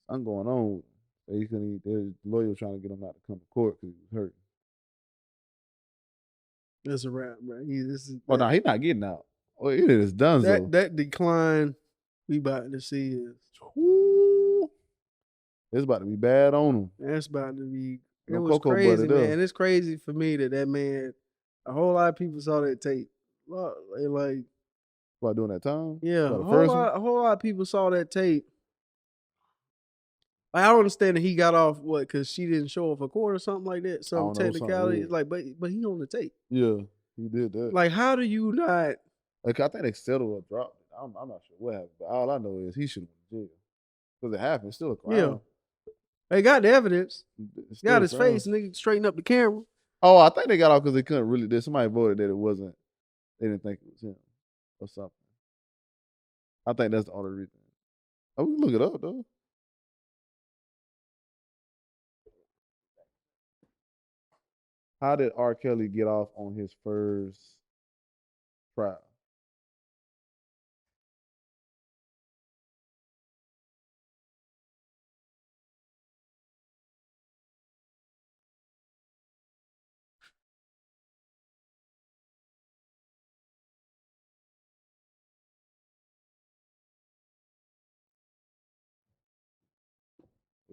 I'm going on. There's lawyer trying to get him out to come to court because he was hurt. That's a wrap, bro. He's not getting out. Oh, it is done. That decline we about to see is. It's about to be bad on him. That's about to be. It No was Cocoa crazy, Butter, man. And it's crazy for me that man. A whole lot of people saw that tape. Like, about doing that time? Yeah, a whole lot of people saw that tape. Like, I don't understand that he got off because she didn't show up for court or something like that. Some technicality. It's like, but he on the tape. Yeah, he did that. Like, how do you not? Like, I think they settled or dropped it. I'm not sure what happened, but all I know is he should have went to jail because it happened. It's still a crime. Yeah, they got the evidence. Got his face, and they straighten up the camera. Oh, I think they got off because they couldn't really. Somebody voted that it wasn't. They didn't think it was him or something. I think that's the only reason. Oh, we can look it up though. How did R. Kelly get off on his first trial?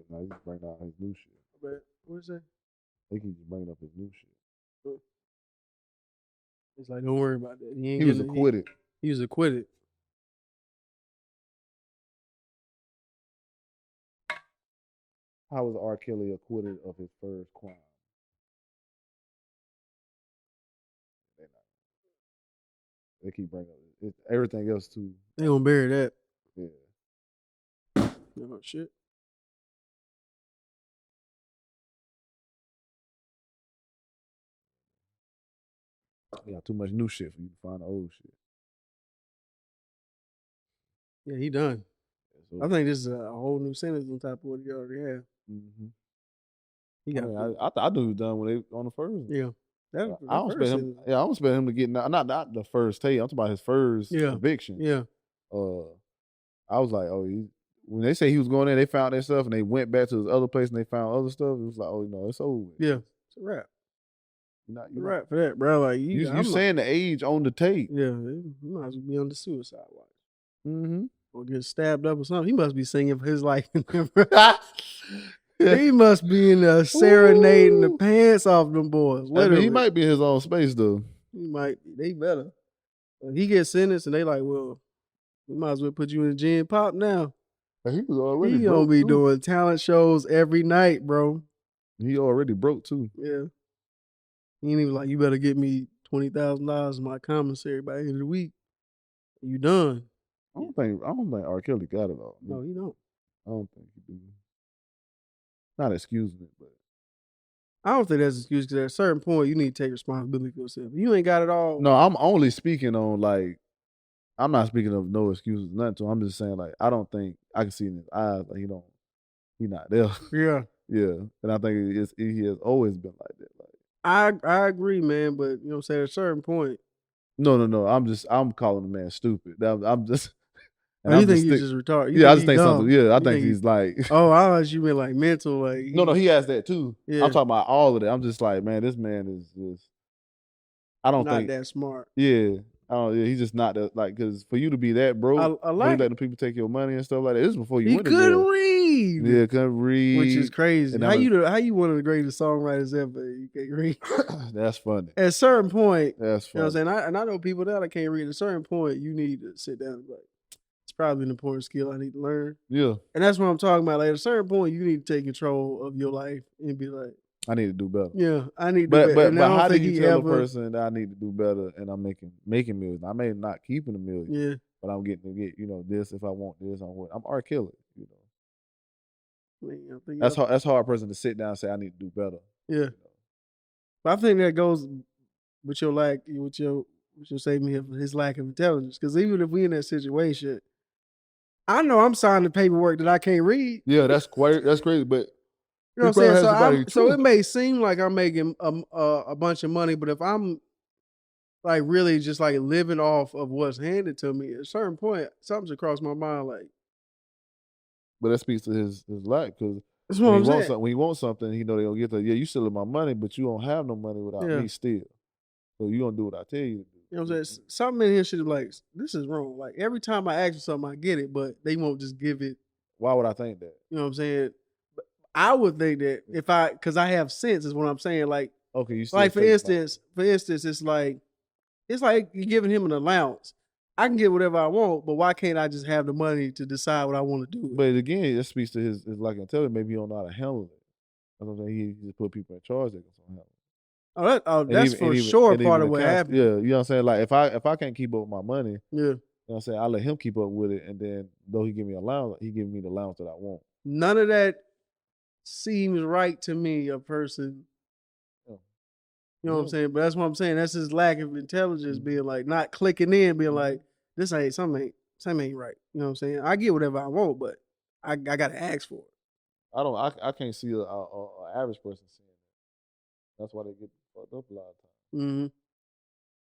Now he's bringing out his new shit. But what is that? They keep just bringing up his new shit. It's like, don't worry about that. He was acquitted. He was acquitted. How was R. Kelly acquitted of his first crime? They keep bringing up everything else too. They gonna bury that. Yeah. Oh shit. They got too much new shit for you to find the old shit. Yeah, he done. I think this is a whole new sentence on top of what he already had. Mm-hmm. He got. I knew he was done when they on the first. Yeah. I don't expect him to get not the first tape. I'm talking about his first conviction. Yeah. I was like, when they say he was going in, they found that stuff, and they went back to his other place and they found other stuff. It was like, it's over. Yeah, it's a wrap. You're right for that, bro. Like you saying the age on the tape. Yeah, he might as well be on the suicide watch. Mm-hmm. Or get stabbed up or something. He must be singing for his life. He must be in there serenading the pants off them boys. Literally. He might be in his own space though. He might. They better. He gets sentenced and they like, well, we might as well put you in Gen Pop now. He was already. He gonna be doing talent shows every night, bro. He already broke too. Yeah. He ain't even like, you better get me $20,000 in my commissary by the end of the week. You done. I don't think R. Kelly got it all. No, he don't. I don't think he do. Not excusing it, but I don't think that's an excuse because at a certain point you need to take responsibility for yourself. You ain't got it all. No, I'm only speaking on I'm not speaking of no excuses, nothing to him. I'm just saying I don't think I can see in his eyes he not there. Yeah. Yeah. And I think he has always been like that. I agree, man, but you know what I'm saying, at a certain point. No. I'm calling the man stupid. I'm just you think he's just retarded? I just think something. Yeah, I think he's like. Oh, I thought you meant like mental, like. No, he has that too. Yeah. I'm talking about all of that. I'm just like, man, this man is just. I don't think not that smart. Yeah, I don't. Yeah, he's just not like because for you to be that broke, I you like letting people take your money and stuff like that. This is before you he went to couldn't jail. read. Yeah, couldn't read, which is crazy. And How you one of the greatest songwriters ever? You can't read. That's funny. At a certain point, That's funny. You know what I'm saying? I know people that can't read. At a certain point, you need to sit down and be like, it's probably an important skill I need to learn. Yeah. And that's what I'm talking about. Like at a certain point, you need to take control of your life and be like, I need to do better. Yeah, I need to do better. But and I don't how do think you he tell ever, a person that I need to do better and I'm making millions? I may not keeping a million. Yeah. But I'm getting to get, this if I want this, I'm R. Kelly, I mean, I think That's hard person to sit down and say I need to do better. Yeah. But I think that goes with your statement of his lack of intelligence. Because even if we in that situation, I know I'm signing paperwork that I can't read. Yeah, that's crazy. But you know what I'm saying? So it may seem like I'm making a bunch of money, but if I'm like really just like living off of what's handed to me, at a certain point, something's across my mind like. But that speaks to his lack because when he wants something, he know they gonna get that. Yeah, you still my money, but you don't have no money without me still. So you gonna do what I tell you to do. You know what I'm saying? Something in here should be like, this is wrong. Like every time I ask for something, I get it, but they won't just give it. Why would I think that? You know what I'm saying? I would think that because I have sense is what I'm saying. Like, okay, you like for instance, it's like you're giving him an allowance. I can get whatever I want, but why can't I just have the money to decide what I want to do? But again, it speaks to his lack of intelligence. Maybe he don't know how to handle it. That's what I'm saying. He just put people in charge that can handle it. That's for sure part of what happened. Yeah, you know what I'm saying? Like if I can't keep up with my money, yeah. You know what I'm saying? I let him keep up with it, and then though he give me allowance, he give me the allowance that I want. None of that seems right to me, a person. You know what I'm saying? But that's what I'm saying. That's his lack of intelligence, being like not clicking in, being like, this ain't something ain't right. You know what I'm saying? I get whatever I want, but I gotta ask for it. I can't see a average person seeing it. That's why they get fucked up a lot of times. Mm-hmm.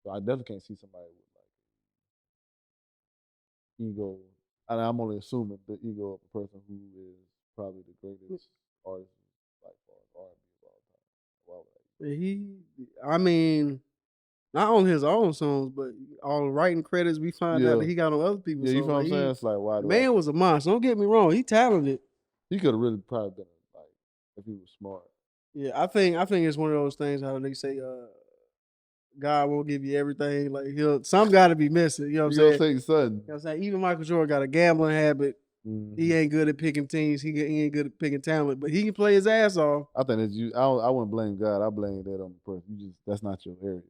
So I definitely can't see somebody with like ego. And I'm only assuming the ego of a person who is probably the greatest artist like R&B of all time. I mean, not on his own songs, but all the writing credits we find out that he got on other people's songs. You know what I'm saying? It's like, why? Man was a monster. Don't get me wrong. He talented. He could have really probably been like if he was smart. Yeah, I think it's one of those things how they say God won't give you everything. Like some got to be missing. You know what I'm saying? Take sudden. You know what I'm saying? Even Michael Jordan got a gambling habit. Mm-hmm. He ain't good at picking teams. He ain't good at picking talent, but he can play his ass off. I think it's you. I wouldn't blame God. I blame that on the person. That's not your area.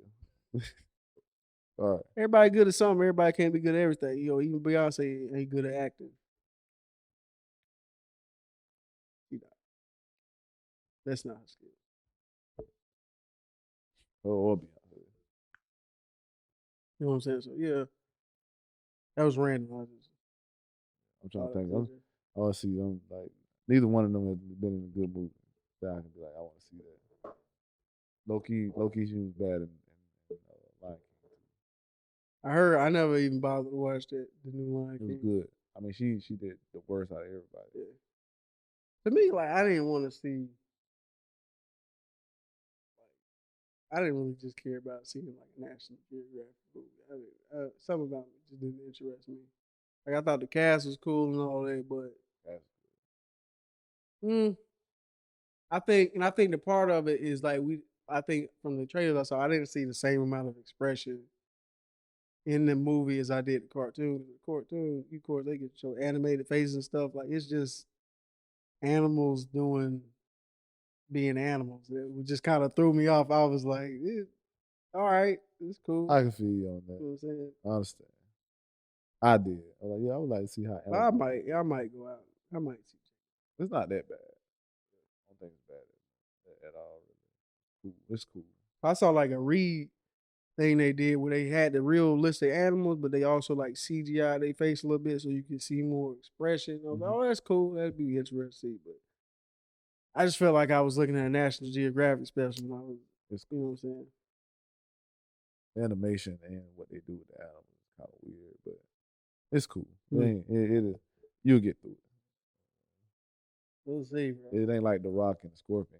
All right. Everybody good at something. Everybody can't be good at everything. You know, even Beyonce ain't good at acting. That's not her skill. Or Beyonce. You know what I'm saying? So yeah, that was random. I'm trying to think. I want to see them. Like neither one of them has been in a good movie that I can be like, I want to see that. Low key, she was bad in Lion King. I never even bothered to watch the new Lion King. It was good. I mean, she did the worst out of everybody. Yeah. To me, like I didn't want to see. I didn't really just care about seeing like a National Geographic movie. Something about it just didn't interest me. Like I thought the cast was cool and all that, but I think the part of it is like I think from the trailers I saw, I didn't see the same amount of expression in the movie as I did the cartoon. The cartoon, of course, they could show animated faces and stuff. Like it's just animals being animals. It just kind of threw me off. I was like, all right, it's cool. I can feel you on that. You know what I'm saying? I understand. I did. I was like, yeah, I would like to see how. I might go out. I might see. It's not that bad. I don't think it's bad at all. Really. It's cool. I saw like a read thing they did where they had the realistic animals, but they also like CGI their face a little bit so you can see more expression. I was like, oh, that's cool. That'd be interesting to see. But I just felt like I was looking at a National Geographic special. And you know what I'm saying? The animation and what they do with the animals is kind of weird, but it's cool. It is. You'll get through it. We'll see, bro. It ain't like The Rock and Scorpion King.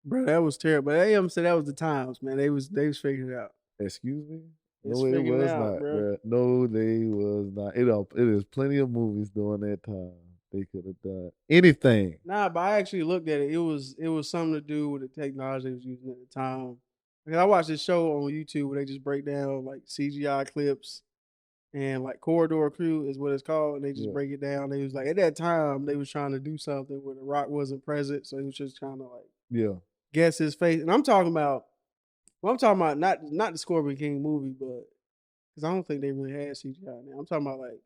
Bro, that was terrible. AM said that was the times, man. They was figuring it out. Excuse me? It's No, it figuring was out, not, bro. bro. No, they was not. It is plenty of movies during that time. They could have done anything. Nah, but I actually looked at it. It was something to do with the technology they was using at the time. Because I watched this show on YouTube where they just break down like CGI clips and like Corridor Crew is what it's called, and they just break it down. They was like at that time they was trying to do something where The Rock wasn't present, so he was just trying to like guess his face. And I'm talking about not the Scorpion King movie, but because I don't think they really had CGI now. I'm talking about like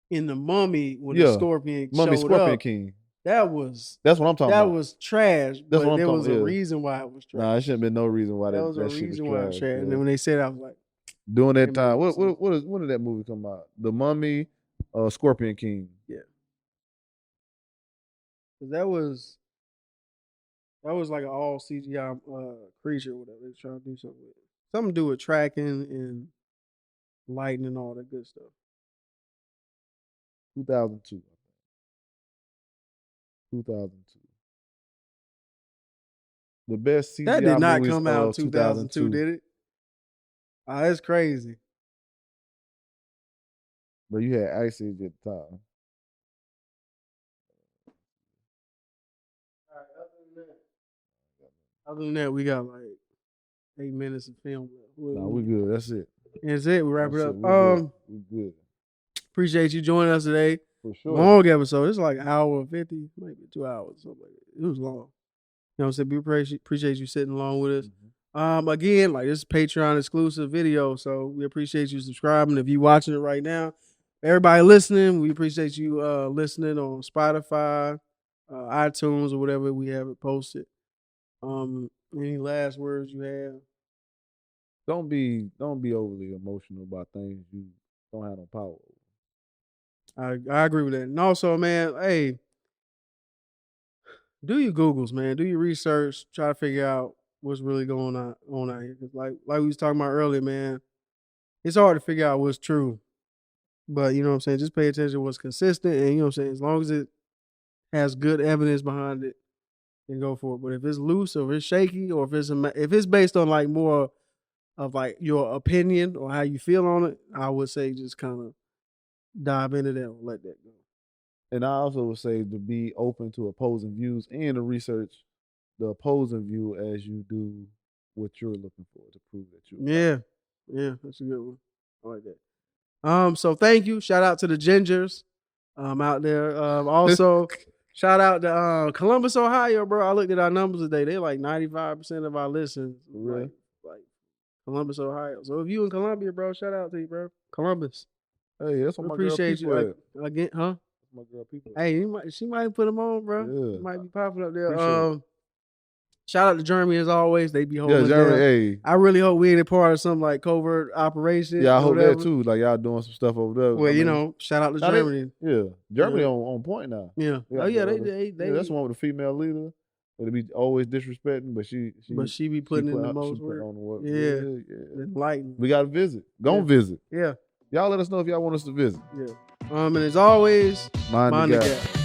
in the Mummy when the Scorpion showed up. King. That's what I'm talking about. That was trash. That's but there was a reason why it was trash. Nah, it shouldn't have been no reason why that was a reason why it was trash. And then when they said, I was like, during that time, when did that movie come out? The Mummy, Scorpion King. Yeah. That was like an all CGI creature or whatever. They were trying to do something with it. Something to do with tracking and lighting and all that good stuff. 2002. 2002. The best CGI that did not movies come out of 2002, did it? Oh, that's crazy. But you had Ice Age at the time. Other than that, we got like 8 minutes of film left. Nah, we good. That's it. That's it. We wrap it up. We good. Appreciate you joining us today. For sure. Long episode. It's like an hour 50, maybe 2 hours, something like that. It was long. You know what I'm saying? We appreciate you sitting along with us. Mm-hmm. Again, like this is Patreon exclusive video, so we appreciate you subscribing. If you watching it right now, everybody listening, we appreciate you listening on Spotify, iTunes, or whatever we have it posted. Any last words you have? Don't be overly emotional about things you don't have no power over. I agree with that. And also, man, hey, do your Googles, man. Do your research. Try to figure out what's really going on out here. Cause like we was talking about earlier, man, it's hard to figure out what's true. But you know what I'm saying? Just pay attention to what's consistent, and you know what I'm saying? As long as it has good evidence behind it, then go for it. But if it's loose or if it's shaky or if it's based on like more of like your opinion or how you feel on it, I would say just kind of dive into that and let that go. And I also would say to be open to opposing views and to research the opposing view as you do what you're looking for to prove that you're Yeah, that's a good one. I like that. So thank you. Shout out to the Gingers out there. Also, shout out to Columbus, Ohio, bro. I looked at our numbers today. They're like 95% of our listens. Really? Like Columbus, Ohio. So if you in Columbia, bro, shout out to you, bro. Columbus. Hey, that's what my girl people at. Again, huh? My girl people. Hey, she might put them on, bro. Yeah. Might be popping up there. Shout out to Germany as always. They be holding us down. Hey. I really hope we ain't a part of some like covert operation. Yeah, I hope that too. Like y'all doing some stuff over there. Well, you know, shout out to Germany. Germany on point now. Yeah. Oh yeah, they that's the one with the female leader. They be always disrespecting, but she be putting in the most work. Yeah. Enlightened. We got to visit. Go visit. Yeah. Y'all let us know if y'all want us to visit. Yeah. And as always, mind the gap.